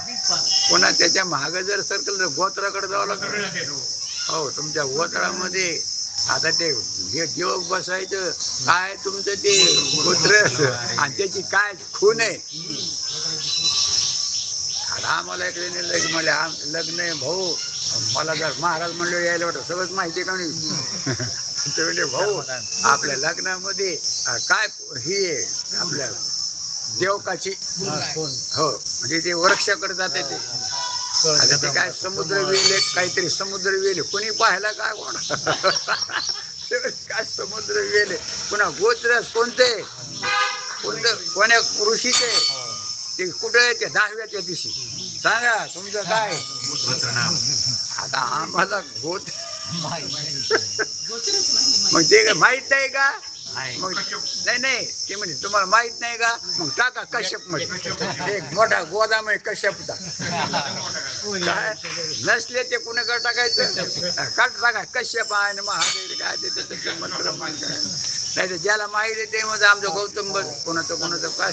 कोणा त्याच्या मागे जर सर्कल गोत्राकडे जावं लागतं. हो, तुमच्या गोत्रामध्ये आता ते जेवक बसायचं काय तुमचं ते गोत्र आणि त्याची काय खून आहे. आम्हाला इकडे नेलं, मला लग्न आहे भाऊ, मला जर महाराज म्हणलं यायला वाटत सगळंच माहिती आहे का नाही. भाऊ आपल्या लग्नामध्ये काय ही आपल्या देवकाची, हो म्हणजे ते वृक्षाकडे जाते ते. आता ते काय समुद्र वेले, काहीतरी समुद्र वेले, कोणी पाहायला काय कोण काय समुद्र वेले, पुन्हा गोत्र कोणते, कोणतं कोण्या ऋषीचे, ते कुठे आहे ते 10व्या दिवशी सांगा तुमचं काय. आता आम्हाला गोत्र मग ते माहित नाही का, मग नाही ते म्हणजे तुम्हाला माहित नाही का, मग टाका कश्यप मध्ये, एक मोठा गोदाम आहे कश्यपचा. काय नसले ते कुणाकडे टाकायचं, टाका कश्यप आहे महादेव काय ते मंत्र नाही तर ज्याला माहिती ते मध्ये आमचं गौतम कोणाचं काय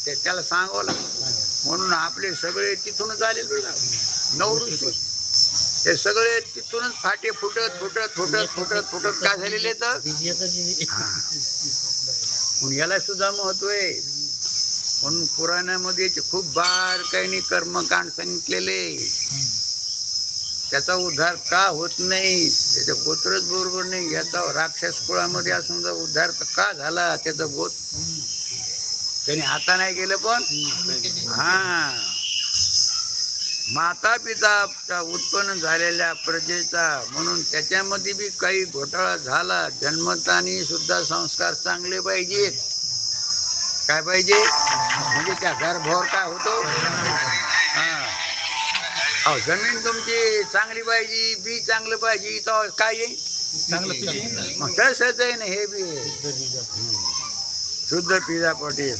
ते त्याला सांगावं लागतं. म्हणून आपले सगळे तिथूनच आलेले 9 ऋषी, ते सगळे तिथूनच फाटे फुटत फुटत फुटत फुटत फुटत काय झालेले तर याला सुद्धा महत्व आहे. म्हणून पुराणामध्ये खूप बारकाईने कर्मकांड सांगितलेले. त्याचा उद्धार का होत नाही, त्याचं गोत्रच बरोबर नाही. याचा राक्षस कुळामध्ये असून जर उद्धार का झाला, त्याचं गोत त्याने आता नाही केलं पण माता पिता उत्पन्न झालेल्या प्रजेचा, म्हणून त्याच्यामध्ये बी काही घोटाळा झाला. जन्मतानी सुद्धा संस्कार चांगले पाहिजेत. काय पाहिजे म्हणजे त्या गर्भावर काय होतो, जमीन तुमची चांगली पाहिजे, बी चांगलं पाहिजे, तर काय येईल मग तसंच आहे ना हे बी शुद्ध पिता पाटील.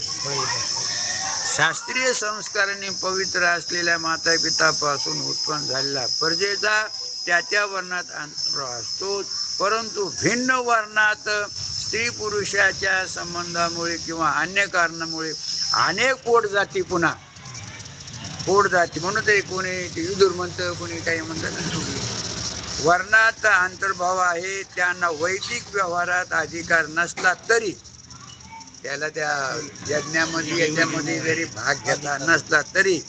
शास्त्रीय संस्काराने पवित्र असलेल्या माता पितापासून उत्पन्न झालेला प्रजेचा त्या त्या वर्णात अंतर्भाव असतो. परंतु भिन्न वर्णात स्त्री पुरुषाच्या संबंधामुळे किंवा अन्य कारणामुळे अनेक पोट जाती, पुन्हा पोट जाती म्हणून तरी कोणी विदुर म्हणतं, कोणी काही म्हणतं. वर्णात अंतर्भाव आहे, त्यांना वैदिक व्यवहारात अधिकार नसला तरी, त्याला त्या यज्ञामध्ये याच्यामध्ये जरी भाग घेतला नसला तरी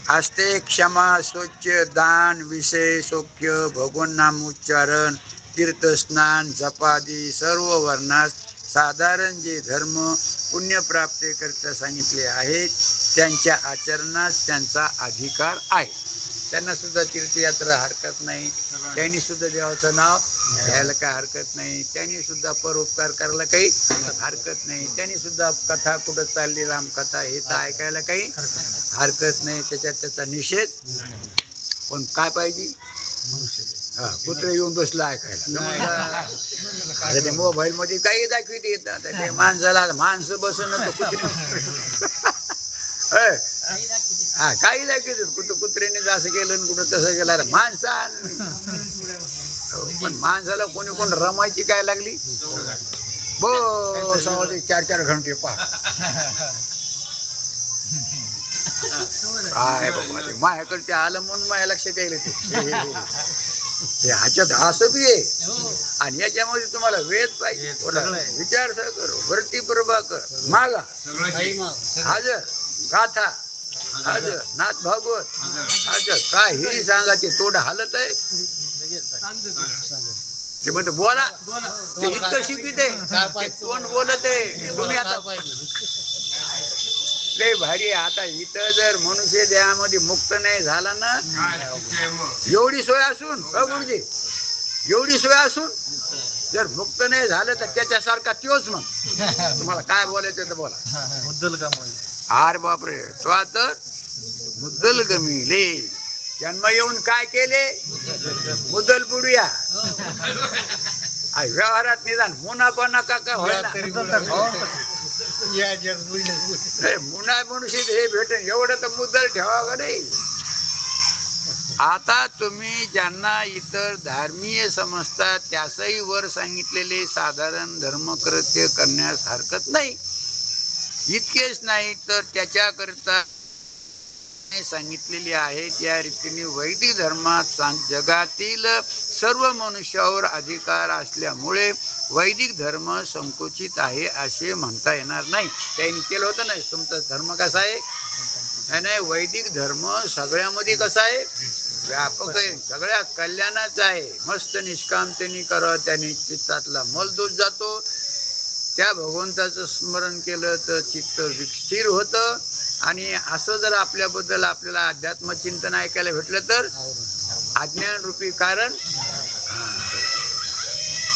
असते क्षमा, स्वच्छ, दान, विषय, सौख्य, भगवान नाम उच्चारण, तीर्थस्नान, जपादी सर्व वर्णास साधारण जे धर्म पुण्यप्राप्ती करता सांगितले आहेत त्यांच्या आचरणास त्यांचा अधिकार आहे. त्यांना सुद्धा तीर्थयात्रा हरकत नाही, त्यांनी सुद्धा देवाचं नाव घ्यायला काय हरकत नाही, त्यांनी सुद्धा परोपकार करायला काही हरकत नाही, त्यांनी सुद्धा कथा कुठं चालली रामकथा हे तर ऐकायला काही हरकत नाही. त्याच्यात त्याचा निषेध. पण काय पाहिजे, कुत्र येऊन बसलं ऐकायला. ते मोबाईल मध्ये काही दाखवित येतात, ते माणसाला माणसं बसून काही दाखवत, कुठं कुत्र्याने असं केलं कुठं तसं केलं. माणसा पण माणसाला कोणी कोण रमायची काय लागली, बस 4-4 घंटे पहा. काय बाबा ते माझ्याकडे ते आलं म्हणून माझ्या लक्षात येईल ते ह्याच्यात असं बी आहे. आणि याच्यामध्ये तुम्हाला वेद पाहिजे, विचार कर, वरती प्रभाकर, मागा हजर, गाथा हजर, नाथ भागवत हजर, काय हे सांगा ते तोंड हालत आहे. ते म्हणते बोला, ते इतकं शिकित आहे, कोण बोलत आहे तुम्ही आता लय भारी. आता इथं जर मनुष्य देहामध्ये मुक्त नाही झाला ना, एवढी सोय असून म्हणजे एवढी सोय असून जर मुक्त नाही झालं तर त्याच्यासारखा त्योच. मग तुम्हाला काय बोलायचं तर बोला. मुद्दल अरे बापरे, तो आता मुद्दल गमिले जन्म येऊन काय केले, मुद्दल बुडूया. व्यवहारात निदान मुनापणा का होईना, मुना मनुष्य हे भेटेल एवढं तर मुद्दल ठेवावं नाही. आता तुम्ही ज्यांना इतर धार्मीय समजतात त्यासही वर सांगितलेले साधारण धर्मकृत्य करण्यास हरकत नाही. इतकेच नाही तर त्याच्याकरिता सांगितलेली आहे त्या रीतीने वैदिक धर्मात जगातील सर्व मनुष्यावर अधिकार असल्यामुळे वैदिक धर्म संकुचित आहे असे म्हणता येणार नाही. त्यांनी केलं होतं नाही, तुमचा धर्म कसा आहे नाही, वैदिक धर्म सगळ्यामध्ये कसा आहे, व्यापक आहे, सगळ्या कल्याणाचा आहे. मस्त निष्कामतेने करावं, त्याने चित्तातला मलदोष जातो. त्या भगवंताचं स्मरण केलं तर चित्त स्थिर होतं. आणि असं जर आपल्याबद्दल आपल्याला अध्यात्म चिंतन ऐकायला भेटलं तर अज्ञान रूपी कारण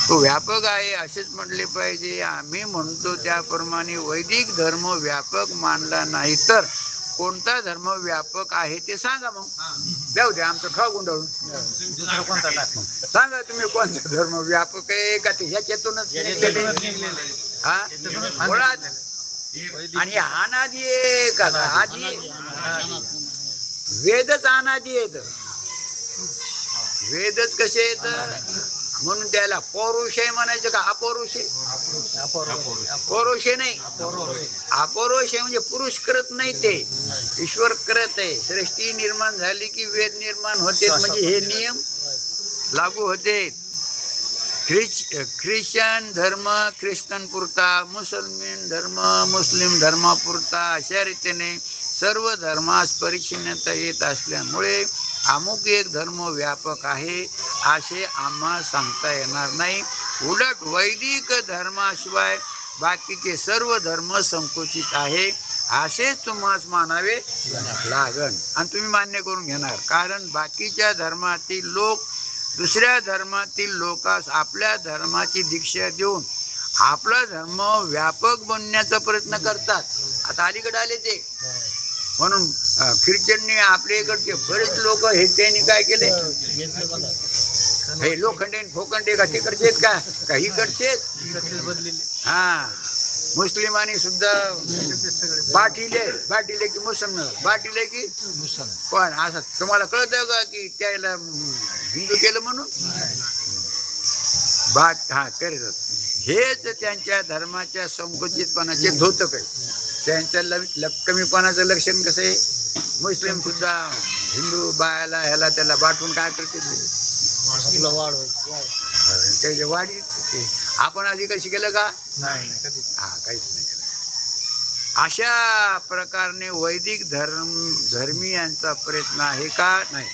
तो व्यापक आहे असेच म्हटले पाहिजे. आम्ही म्हणतो त्याप्रमाणे वैदिक धर्म व्यापक मानला नाही तर कोणता धर्म व्यापक आहे ते सांगा. मग जाऊ द्या, आमचं खा गुंडाळून सांगा तुम्ही कोणता धर्म व्यापक आहे का ते ह्याच्यातूनच हा मुळात. आणि अनादी आहे का आधी, वेदच अनादी आहेत. वेदच कसे आहेत म्हणून त्याला पौरुष आहे म्हणायचं का अपौरुष आहे? पौरुष नाही, अपौरुष आहे म्हणजे पुरुष करत नाही, ते ईश्वर करत आहे. सृष्टी निर्माण झाली की वेद निर्माण होते, म्हणजे हे नियम लागू होते. ख्रिश्चन धर्म ख्रिश्चन पुरता, मुसलमान धर्म मुस्लिम धर्मापुरता, अशा रीतीने सर्व धर्मास परिच्छिन्नता येत असल्यामुळे अमुक एक धर्म व्यापक आहे असे आम्हा सांगता येणार नाही. उलट वैदिक धर्माशिवाय बाकीचे सर्व धर्म संकुचित आहे असेच तुम्हाला मानावे लागन. आणि तुम्ही मान्य करून घेणार, कारण बाकीच्या धर्मातील लोक दुसऱ्या धर्मातील लोकांस आपल्या धर्माची दीक्षा देऊन आपला धर्म व्यापक बनण्याचा प्रयत्न करतात. आता अलीकडे आले ते म्हणून ख्रिश्चनने आपल्या इकडचे बरेच लोक हे त्यांनी काय केले, हे लोखंडे फोखंडे का तिकडचे का इकडचे हा. मुस्लिमांनी सुद्धा बाटीले की मुसलमान, बाटीले की पण असं तुम्हाला कळतं का की त्याला हिंदू केलं म्हणून हा करतात. हेच त्यांच्या धर्माच्या संकुचितपणाचे धोतक आहे. त्यांच्या कमीपणाचं लक्षण कसं आहे, मुस्लिम सुद्धा हिंदू बायाला ह्याला त्याला बाटून काय करते, त्याच्या वाढी. आपण आधी कशी केलं का नाही, काहीच नाही केलं. अशा प्रकारने वैदिक धर्मीयांचा प्रयत्न आहे का नाही.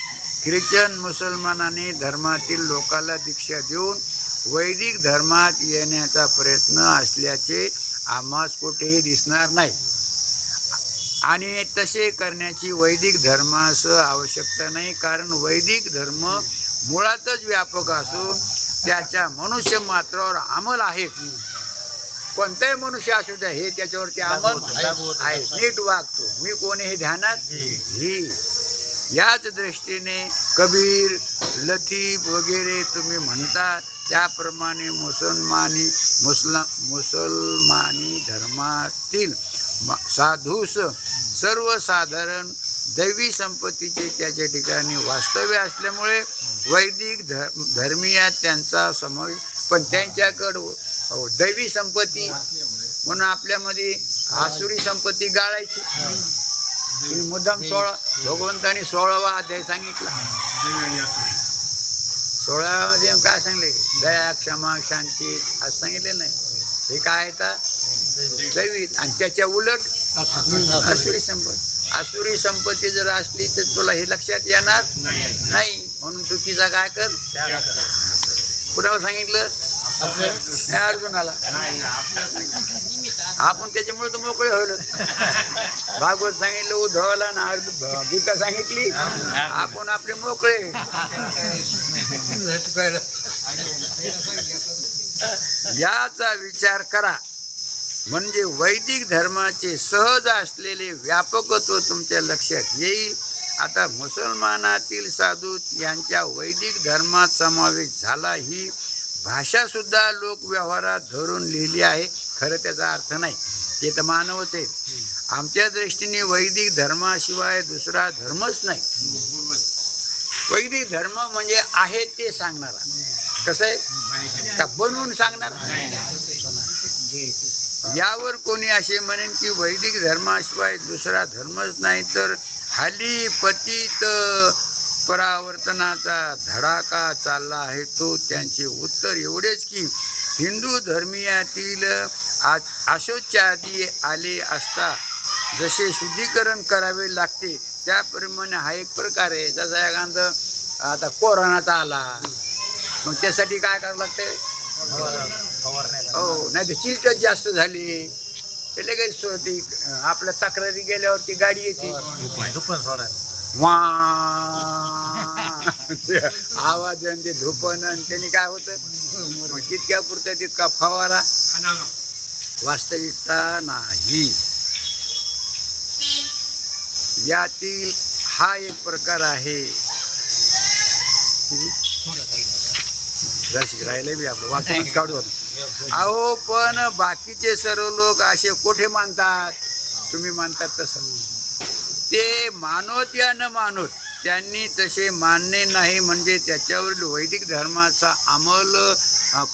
ख्रिश्चन मुसलमानाने धर्मातील लोकांना दीक्षा देऊन वैदिक धर्मात येण्याचा प्रयत्न असल्याचे आम्हास कुठेही दिसणार नाही. आणि तसे करण्याची वैदिक धर्मास आवश्यकता नाही, कारण वैदिक धर्म मुळातच व्यापक असून त्याच्या मनुष्य मात्रावर अंमल आहे. कोणताही मनुष्य असू द्या, हे त्याच्यावरती अंमल आहे. नीट वागतो, मी कोणी हे ध्यानात ही. याच दृष्टीने कबीर, लतीफ वगैरे तुम्ही म्हणतात त्याप्रमाणे मुसलमानी धर्मातील साधूस सर्वसाधारण दैवी संपत्तीचे त्याच्या ठिकाणी वास्तव्य असल्यामुळे वैदिक धर्मीयात त्यांचा समावेश, पण त्यांच्याकडं दैवी संपत्ती म्हणून आपल्यामध्ये आसुरी संपत्ती गाळायची. तुम्ही मुद्दाम 16 भगवंतानी 16वा अध्याय सांगितला. 16मध्ये काय सांगले? दया, क्षमा, शांती असं सांगितले नाही. हे काय आहे? दैविक. आणि त्याच्या उलट आसुरी संपत्ती. आसुरी संपत्ती जर असली तर तुला हे लक्षात येणार नाही. म्हणून चुकीचा काय कर. कुणाला सांगितलं? अर्जुनाला. आपण त्याच्यामुळे तर मोकळे होईल. भागवत सांगितलं उद्धवाला ना गीता सांगितली, आपण आपले मोकळे. याचा विचार करा म्हणजे वैदिक धर्माचे सहज असलेले व्यापकत्व तुमच्या लक्षात येईल. आता मुसलमानातील साधू यांच्या वैदिक धर्मात समावेश झाला ही भाषा सुद्धा लोक व्यवहारात धरून लिहिली आहे. खरं त्याचा अर्थ नाही, ते तर मानवच आहे. आमच्या दृष्टीने वैदिक धर्माशिवाय दुसरा धर्मच नाही. वैदिक धर्म म्हणजे आहे ते सांगणारा. कसं आहे का बनवून सांगणार. यावर कोणी असे म्हणेन की वैदिक धर्माशिवाय दुसरा धर्मच नाही तर हल्ली पतित परावर्तनाचा धडाका चालला आहे. तो त्यांचे उत्तर एवढेच की हिंदू धर्मीयातील अशौचादी आले असता जसे शुद्धीकरण करावे लागते त्याप्रमाणे हा एक प्रकार आहे. जसा एखादं आता कोरोनाचा आला मग त्यासाठी काय करावं लागते? हो, नाही तर चिलटच जास्त झाली ते लगेच ती आपल्या तक्रारी गेल्यावरती गाडी येते वा आवाज आणि ते धुपन आणि त्यांनी काय होतं मग तितक्या पुरता तितका फवारा. वास्तविकता नाही. यातील हा एक प्रकार आहे. राहिले बी आपलं वाचून काढू. अहो पण बाकीचे सर्व लोक असे कुठे मानतात? तुम्ही मानतात तसं. ते मानोत या न मानोत त्यांनी तसे मानणे नाही म्हणजे त्याच्यावर वैदिक धर्माचा अंमल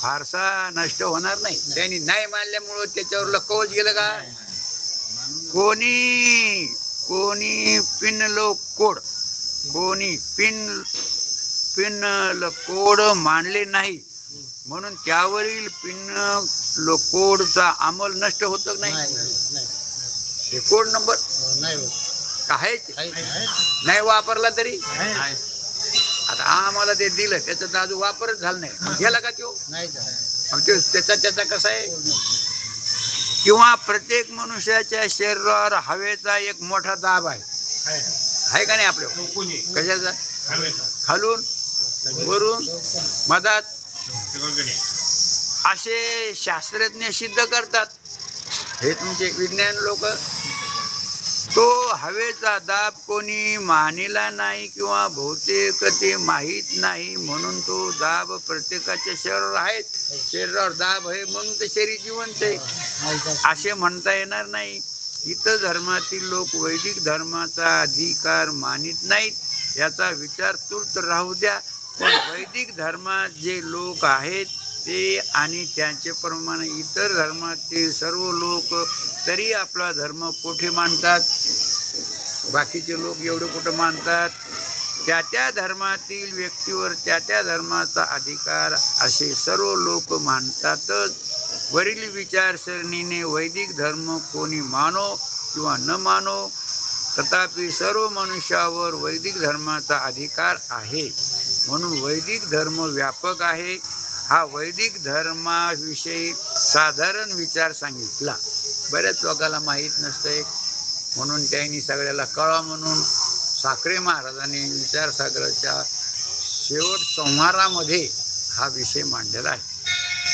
फारसा नष्ट होणार नाही. त्यांनी नाही मानल्यामुळं त्याच्यावर कवच गेलं का? कोणी पिनलो कोड, कोणी पिन कोड मानले नाही म्हणून त्यावरील पिन कोडचा अंमल नष्ट होत नाही. हे कोड नंबर काय नाही वापरला तरी. आता आम्हाला ते दिलं त्याचा तर अजून वापरच झाला नाही. गेला का तो? त्याचा कसा आहे? किंवा प्रत्येक मनुष्याच्या शरीरावर हवेचा एक मोठा दाब आहे का नाही आपल्या? कशाचा? खालून वरून मधात असे शास्त्रज्ञ सिद्ध करतात. हे तुमचे विज्ञान लोक. तो हवेचा दाब कोणी मानिला नाही किंवा बहुतेक ते माहीत नाही म्हणून तो दाब प्रत्येकाच्या शरीरावर आहे. शरीरावर दाब आहे म्हणून ते शरीर जिवंत आहे असे म्हणता येणार नाही. इतर धर्मातील लोक वैदिक धर्माचा अधिकार मानित नाहीत याचा विचार तूर्त राहू द्या. पण वैदिक धर्मात जे लोक आहेत ते आणि त्यांचे प्रमाणे इतर धर्मातील सर्व लोक तरी आपला धर्म कुठे मानतात? बाकीचे लोक एवढे कुठं मानतात? त्या त्या धर्मातील व्यक्तीवर त्या त्या धर्माचा अधिकार असे सर्व लोक मानतातच. वरील विचारसरणीने वैदिक धर्म कोणी मानो किंवा न मानो तथापि सर्व मनुष्यावर वैदिक धर्माचा अधिकार आहे म्हणून वैदिक धर्म व्यापक आहे. हा वैदिक धर्माविषयी साधारण विचार सांगितला. बऱ्याच लोकांना माहीत नसतंय म्हणून त्यांनी सगळ्याला कळा म्हणून साखरे महाराजांनी विचारसागराच्या शेवट संहारामध्ये हा विषय मांडलेला आहे.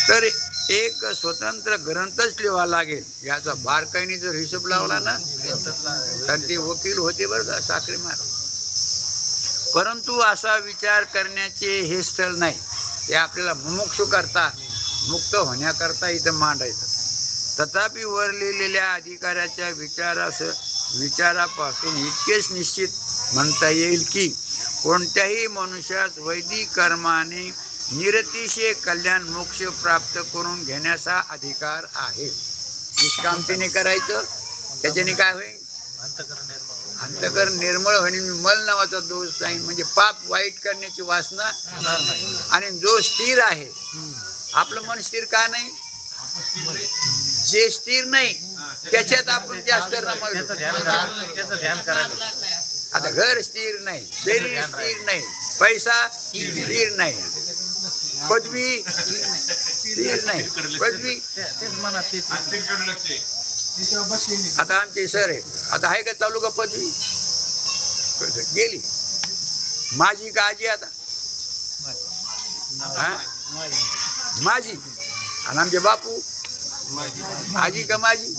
तर एक स्वतंत्र ग्रंथच लिहावा लागेल. याचा बारकाईने जर हिशोब लावला ना तर ते वकील होते बरं का साखरे महाराज. परंतु असा विचार करण्याचे हे स्थळ नाही. ते आपल्याला मुमुक्षु करता मुक्त होण्याकरता इथं मांडायचं. तथापि वर लिहिलेल्या अधिकाऱ्याच्या विचारापासून इतकेच निश्चित म्हणता येईल की कोणत्याही मनुष्यास वैदिक कर्माने निरतिशय कल्याण मोक्ष प्राप्त करून घेण्याचा अधिकार आहे. निष्कामतेने करायचं त्याच्याने काय होईल? अंतकरण निर्मळ होणे मल नावाचा दोष नाही, म्हणजे पाप वाईट करण्याची वासना. आणि जो स्थिर आहे, आपलं मन स्थिर का नाही? जे स्थिर नाही त्याच्यात आपण जास्त रमतो. आता घर स्थिर नाही, शरीर स्थिर नाही, पैसा स्थिर नाही, पदवी स्थिर नाही, पदवी. आता आमचे सर आहे, आता आहे का चालू का पदवी? गेली माझी का आजी? आता माझी. आणि आमचे बापू आजी का माझी?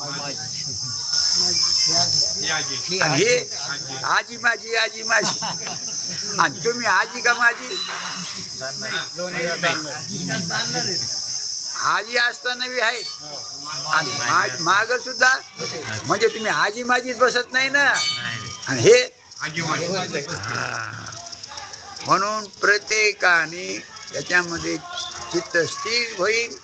आणि हे आजी माझी, आजी माझी. आणि तुम्ही आजी का माझी? आजी असताना बी आहेत आणि माग सुद्धा, म्हणजे तुम्ही आजी माझीच बसत नाही ना. आणि हे म्हणून प्रत्येकाने त्याच्यामध्ये चित्त स्थिर होईल.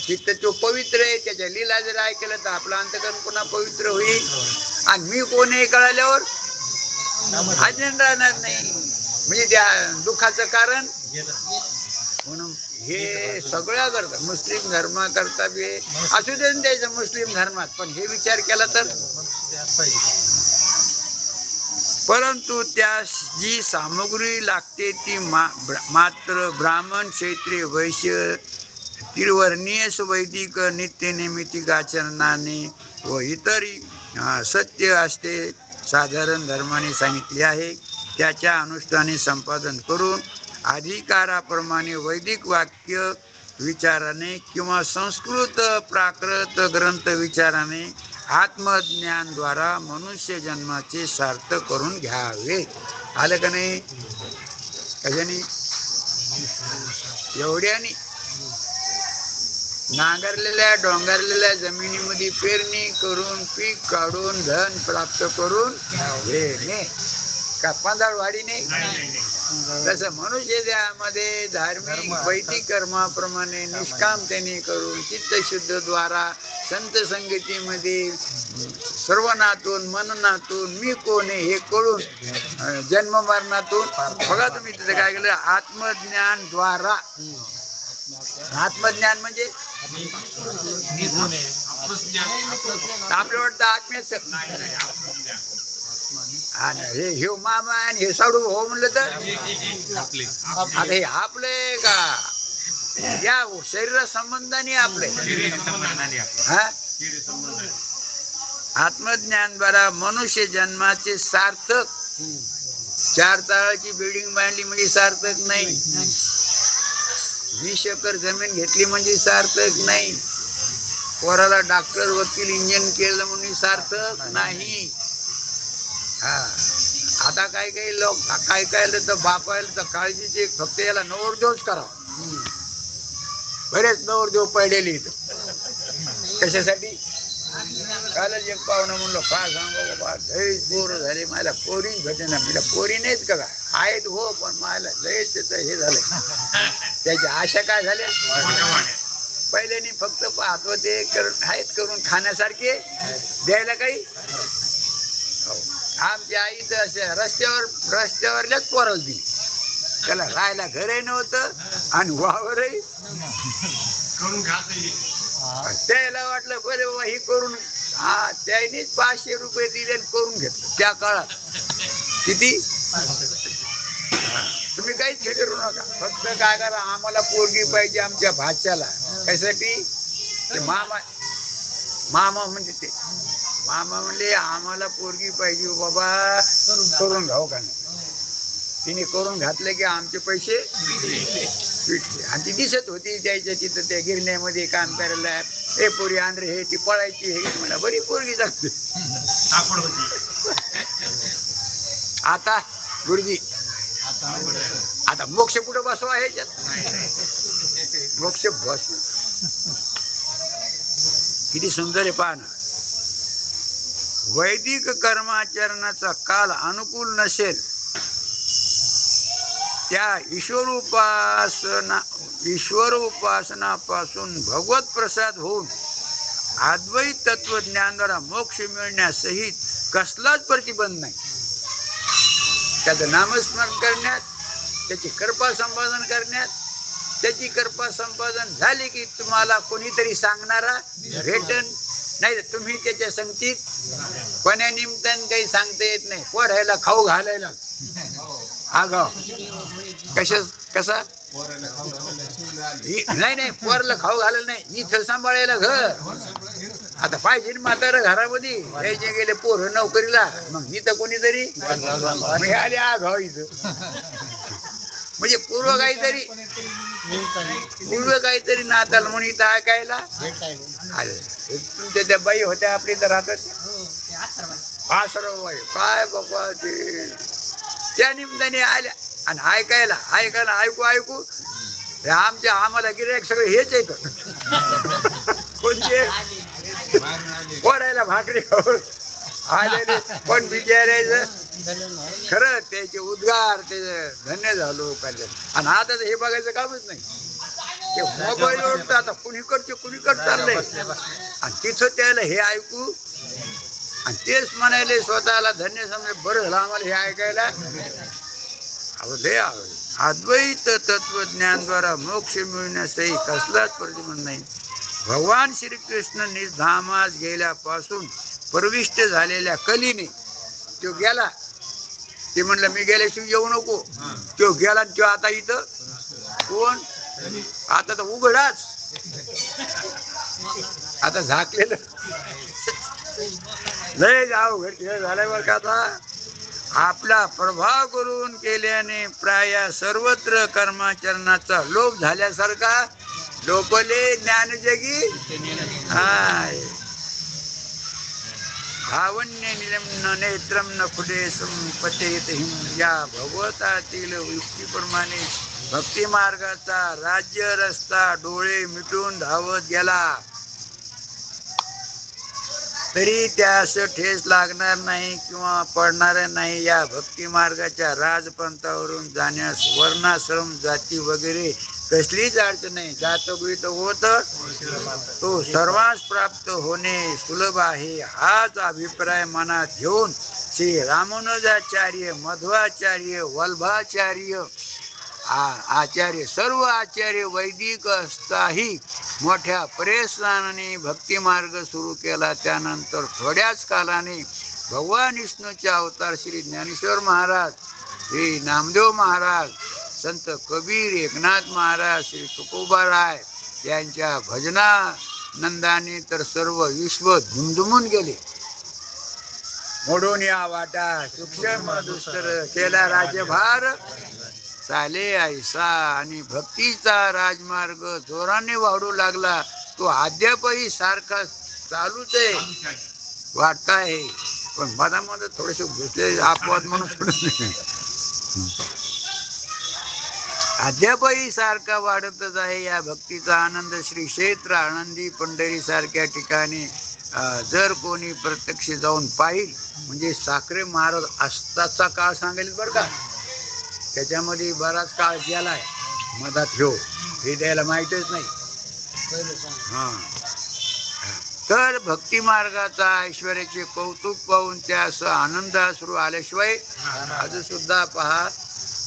चित्त तो पवित्र आहे, त्याच्या लीला जर ऐकलं तर आपलं अंतकरण पुन्हा पवित्र होईल. आणि मी कोण आहे कळाल्यावर अज्ञान राहणार नाही, म्हणजे त्या दुःखाचं कारण. म्हणून हे सगळ्या करता मुस्लिम धर्माकरता बी असू दे द्यायचं मुस्लिम धर्मात, पण हे विचार केला तर. परंतु त्यास जी सामग्री लागते ती मात्र ब्राह्मण, क्षत्रिय, वैश्य, त्रिवर्णीय, वैदिक, नित्य नैमित्तिक आचरणाने व इतरही सत्य असते साधारण धर्माने सांगितले आहे. त्याच्या अनुष्ठाने संपादन करून अधिकाराप्रमाणे वैदिक वाक्य विचाराने किंवा संस्कृत प्राकृत ग्रंथ विचाराने आत्मज्ञानद्वारा मनुष्य जन्माचे सार्थक करून घ्यावे. आलं का नाही? कशाने? एवढ्यानी नांगरलेल्या डोंगरलेल्या जमिनीमध्ये पेरणी करून पीक काढून धन प्राप्त करून घेणे का पंधाळवाडीने? तसं मनुष्य त्यामध्ये धार्मिक वैदिक कर्माप्रमाणे निष्कामतेने करून चित्तशुद्ध द्वारा संत संगतीमध्ये सर्वनातून मननातून मी कोण आहे हे कळून जन्म मरणातून बघा तुम्ही तिथे काय केलं? आत्मज्ञान द्वारा. आत्मज्ञान म्हणजे आपलं वाटतं आत्म्याच. हे हे मामा आणि हे साडू हो म्हणलं तर आता हे आपले का या शरीरा संबंधाने आपले. आत्मज्ञान द्वारा मनुष्य जन्माचे सार्थक. चार ताळाची बिल्डिंग बांधली म्हणजे सार्थक नाही. 20 एकर जमीन घेतली म्हणजे सार्थक नाही. पोराला डॉक्टर, वकील, इंजिनियर केलं म्हणजे सार्थक नाही. आता काही काही लोक काय तर बापायला तर काळजीचे फक्त याला नवरदेवच करा. बरेच नवरदेव पडलेले इथं कशासाठी? कालच एक पाहुणा म्हणलो काय सांगू बाबा, लयच बोर झाले, मला पोरीच भेटे ना. मला पोरी नाहीत का? आहेत हो, पण मला लयच हे झालंय. त्याच्या आशा काय झाल्या? पहिल्यानी फक्त पाहत होते आहेत करून खाण्यासारखे, द्यायला काही. आमच्या आई तर अशा रस्त्यावरल्याच पोराला दिली. त्याला राहायला घरही नव्हतं आणि वावरही. त्याला वाटलं बरे बाबा ही करून, त्यानेच 500 रुपये दिले करून घेतलं त्या काळात. किती? तुम्ही काहीच करू नका, फक्त काय करा, आम्हाला पोरगी पाहिजे आमच्या भाच्याला. कशासाठी? ते मामा म्हणजे ते मामा म्हणले आम्हाला पोरगी पाहिजे बाबा, करून घ्याव का नाही. तिने करून घातले की आमचे पैसे पिटले. आणि ती दिसत होती त्याच्या तिथं त्या गिरण्यामध्ये काम करायला. हे पोरी आंध्रे हे ती पळायची. हे म्हणा बरी पोरगी जागते. आता गुरुजी आता मोक्ष कुठं बसवा ह्याच्यात? मोक्ष बस किती सुंदर आहे पहा ना. वैदिक कर्माचरणाचा काल अनुकूल नसेल त्या ईश्वर उपासनापासून भगवत प्रसाद होऊन अद्वैत तत्वज्ञानाद्वारा मोक्ष मिळण्यासहित कसलाच प्रतिबंध नाही. त्याचं नामस्मरण करण्यात, त्याची कृपा संपादन करण्यात. त्याची कृपा संपादन झाली की तुम्हाला कोणीतरी सांगणारा भेटन, नाही तर तुम्ही त्याच्या संगतीत कोण्या निमित्तानं काही सांगता येत नाही. पोरायला खाऊ घालायला आगाव कसा नाही नाही, पोरला खाऊ घालायला नाही, इथं सांभाळायला घर. आता पाहिजे म्हातारं घरामध्ये यायचे गेले पोरं नोकरीला, मग इथं कोणीतरी आले आगाव इथं. म्हणजे पूर्व काहीतरी नाताला म्हणून इथं ऐकायला आले. तुमच्या त्या बाई होत्या आपली इथं राहतात बाई, काय बाबा ते त्या निमित्ताने आल्या आणि ऐकायला ऐकू आम्हाला गिऱ्हाईक सगळे हेच येत. कोणते पोरायला भाकरी खाऊन आलेले पण बिचारायचं खरं त्याचे उद्गार ते धन्य झालो पाहिजे. आणि आता हे बघायचं कामच नाही. ते मोबाईलवर आता कुणीकडे चाललंय आणि तिथं त्याला हे ऐकू आणि तेच म्हणायले स्वतःला धन्य समजे. बरं झालं आम्हाला हे ऐकायला. अद्वैत तत्वज्ञानद्वारा मोक्ष मिळण्यासही कसलाच प्रतिबंध नाही. भगवान श्रीकृष्ण निर्धामास गेल्यापासून प्रविष्ट झालेल्या कलीने तो गेला. ते म्हणलं मी गेल्याशिवाय येऊ नको. तो गेला, तो आता इथं कोण? आता तर उघडाच, आता झाकलेलं लय अवघड खेळ झालाय बरं का. आता आपला प्रभाव करून केल्याने प्राय सर्वत्र कर्माचरणाचा लोभ झाल्यासारखा लोकले ज्ञानजगी हाय. भावन्य निलम्न नेत्रम न फुले संपतेत हिम. या भगवतातील युक्तीप्रमाणे भक्ती मार्गाचा राज्य रस्ता डोळे मिटून धावत गेला तरी त्यास ठेस लागणार नाही किंवा पडणार नाही. या भक्ती मार्गाच्या राजपंथावरून जाण्यास वर्णाश्रम जाती वगैरे कसलीच अडचण नाही. जातगुत होत तो सर्वांस प्राप्त होणे सुलभ आहे. हाच अभिप्राय मनात घेऊन श्री रामानुजाचार्य, मध्वाचार्य, वल्भाचार्य आचार्य, सर्व आचार्य वैदिक असताही मोठ्या प्रयत्नाने भक्ती मार्ग सुरू केला. त्यानंतर थोड्याच कालाने भगवान विष्णूचे अवतार श्री ज्ञानेश्वर महाराज, श्री नामदेव महाराज, संत कबीर, एकनाथ महाराज, श्री तुकोबाराय यांच्या भजनानंदाने तर सर्व विश्व धुमधुमून गेले. मोडून या वाटा सूक्ष्म दुस्तर केला राज्यभार चाले ऐसा. आणि भक्तीचा राजमार्ग जोराने वाढू लागला. तो अद्यापही सारखा चालूच आहे, वाटत आहे. पण मधामध्ये थोडेसे घुसले अपवाद म्हणून अद्यापही सारखा वाढतच आहे. या भक्तीचा आनंद श्री क्षेत्र आनंदी पंढरी सारख्या ठिकाणी जर कोणी प्रत्यक्ष जाऊन पाहिल, म्हणजे साखरे महाराज असताचा काळ सांगेल बरं का. त्याच्यामध्ये बराच काळ गेलाय मधात हे द्यायला माहितच नाही. तर भक्ती मार्गाचा ऐश्वर्याचे कौतुक पाहून त्यास आनंद असू आल्याशिवाय अजून सुद्धा पहा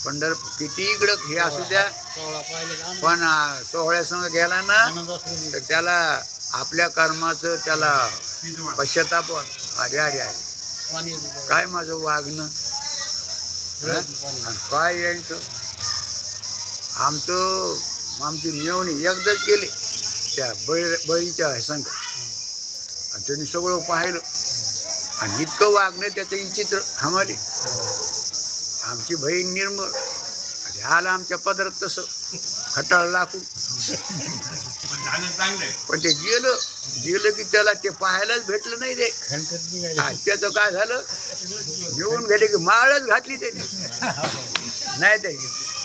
पंढरपूर किती इकडं हे असू द्या, पण सोहळ्यासंग गेला ना तर त्याला आपल्या कर्माचं त्याला पश्चाताप. अरे अरे अरे काय माझं वागणं, काय यायचं. आमची मिळवणी एकदाच केली त्या बळीच्या संघ, आणि त्यांनी सगळं पाहिलं आणि इतकं वागणं त्याचं विचित्र आम्हाला. आमची बहीण निर्मळ आला आमच्या पदरात तसं खटाळ लाकून, पण ते गेलं की त्याला ते पाहायलाच भेटलं नाही रे. त्याचं काय झालं, घेऊन गेले की माळच घातली त्याने. नाही ते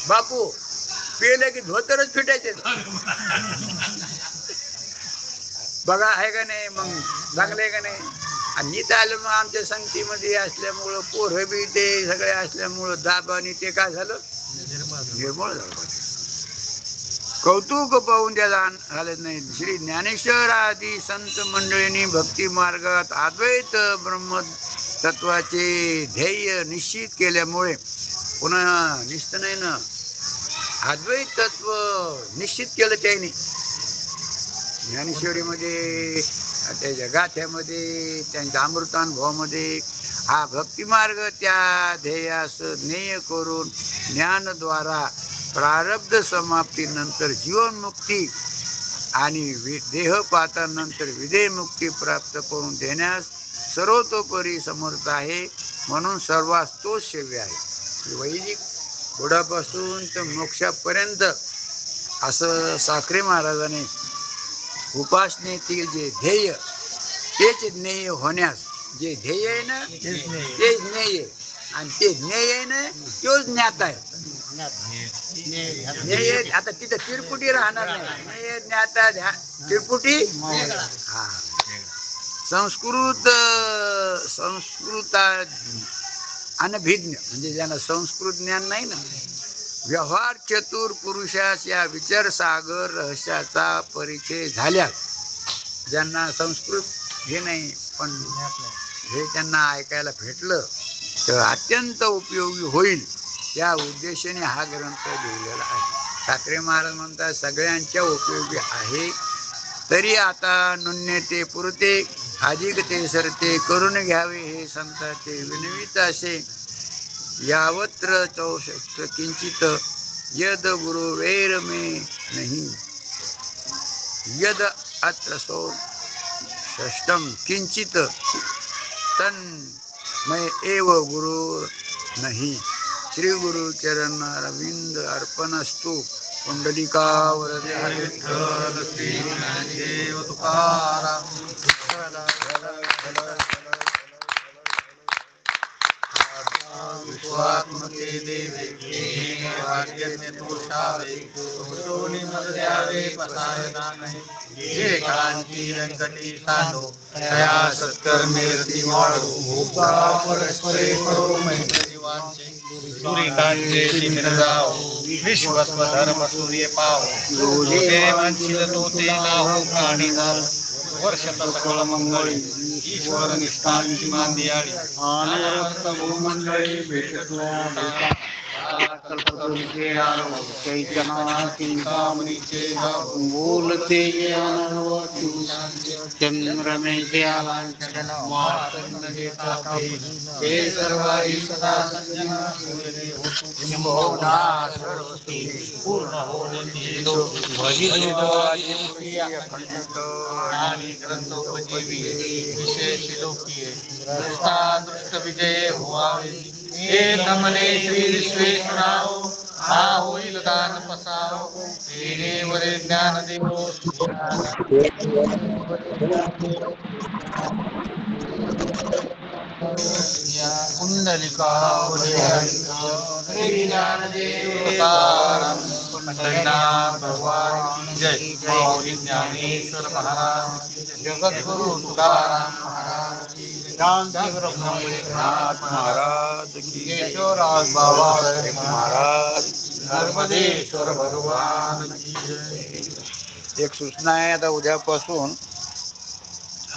बापू पेलं की धोतरच फिटायचे बघा, आहे का नाही. मग लागलंय का नाही. आणि इथं आलं मग आमच्या संगतीमध्ये असल्यामुळं पोरं बी ते सगळे असल्यामुळं दाबाने ते काय झालं, निर्मळ झालं. कौतुक पाहून त्याला झालं नाही. श्री ज्ञानेश्वर आदी संत मंडळींनी भक्ती मार्गात अद्वैत ब्रह्म तत्वाचे ध्येय निश्चित केल्यामुळे पुन्हा निश्चित नाही ना, अद्वैत तत्व निश्चित केलं त्याने ज्ञानेश्वरीमध्ये, त्याच्या गाथ्यामध्ये, त्यांच्या अमृतानुभवामध्ये. हा भक्तिमार्ग त्या ध्येयास ज्ञेय करून ज्ञानद्वारा प्रारब्ध समाप्तीनंतर जीवनमुक्ती आणि देहपातानंतर विदेहमुक्ती प्राप्त करून देण्यास सर्वतोपरी समर्थ आहे. म्हणून सर्वात तो सेव्य आहे. वैदिक बुडापासून तर मोक्षापर्यंत असं साखरे महाराजाने उपासनेतील जे ध्येय तेच ज्ञेय होण्यास, जे ध्येय आहे ना तेच ज्ञेय, आणि ते ज्ञेय आहे ना तोच ज्ञात आहे. ज्ञेय आता तिथं तिरपुटी राहणार नाही. ज्ञेय ज्ञाता तिरपुटी. हा, संस्कृत अनभिज्ञ म्हणजे ज्यांना संस्कृत ज्ञान नाही ना, व्यवहार चतुर पुरुषास या विचारसागर रहस्याचा परिचय झाल्यास, ज्यांना संस्कृत हे नाही पण हे त्यांना ऐकायला भेटलं तर अत्यंत उपयोगी होईल, त्या उद्देशाने हा ग्रंथ लिहिलेला आहे. ठाकरे महाराज म्हणतात सगळ्यांच्या उपयोगी आहे, तरी आता नुन्य ते पुरते, अधिक ते सरते करून घ्यावे हे संतांचे विनवित असे. यावत्र चौषष्ट किंचित यद गुरु वैर में नहीं, यद अत्र सो षष्टम किंचित तन मैं एव गुरु नहीं. श्री गुरु चरण अरविंद अर्पणस्तु. कुंडलिकावरदे विठ्ठल श्री ज्ञानदेव तुकाराम. विश्वात्मके देवे वाक्यज्ञ तोषावे, तोषोनी मद द्यावे पसायना नाही. जे काळांची व्यंकटी सांडो, तया सत्कर्मे रती वाढो. भोक्ता परस्परे करो मैत्री वांचे, सूर्यकांचे शिखर जाओ. विश्वस्व धर्म सूर्य पावो, ते वांछित तो ते नाहो प्राणी झालो. वर्षत सकळ मंगळी ईश्वर निष्ठांची मांदियाळी. आनंद भूमंडळी भेटत्या कल्पतरुचे आरो, चैतना चिंतामणीचे बोलते चंद्रमेचे आलांचन मातंग हे सर्वारी सदा संजना शंभोना सरस्वती पूर्ण होती दो भजितो अखंड आणि ग्रंथोपजीवी विशेष लोकीय दृष्टा दृष्ट विजय व्हावे. हे तमने श्री विश्वेश्वराव हा होईल दान पसाव. तेने वरे ज्ञान देवो कुंडलिका श्री ज्ञानदेव तुकाराम. पंढरीनाथ भगवान जय. जय ज्ञानेश्वर महाराज. जगद्गुरु तुकाराम महाराज. शांती ब्रह्मनाथ महाराज की. केशवराज बाबा महाराज. नर्मदेश्वर भगवान की जय. एक सूचना आहे, आता उद्यापासून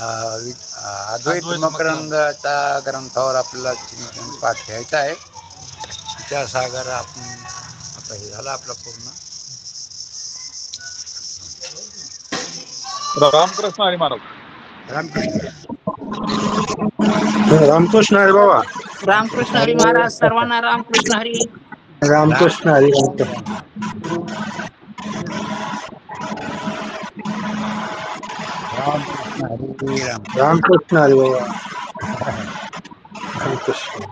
अद्वैत मकरंदाच्या ग्रंथावर आपल्याला चिंतन पाठ घ्यायचा आहे. विचारसागर आपण आता हे झालं आपलं पूर्ण. रामकृष्ण हरी महाराज. रामकृष्ण हरी बाबा. रामकृष्ण हरी महाराज. सर्वांना रामकृष्ण हरी. रामकृष्ण हरी. रामकृष्ण हरी बाबा. रामकृष्ण.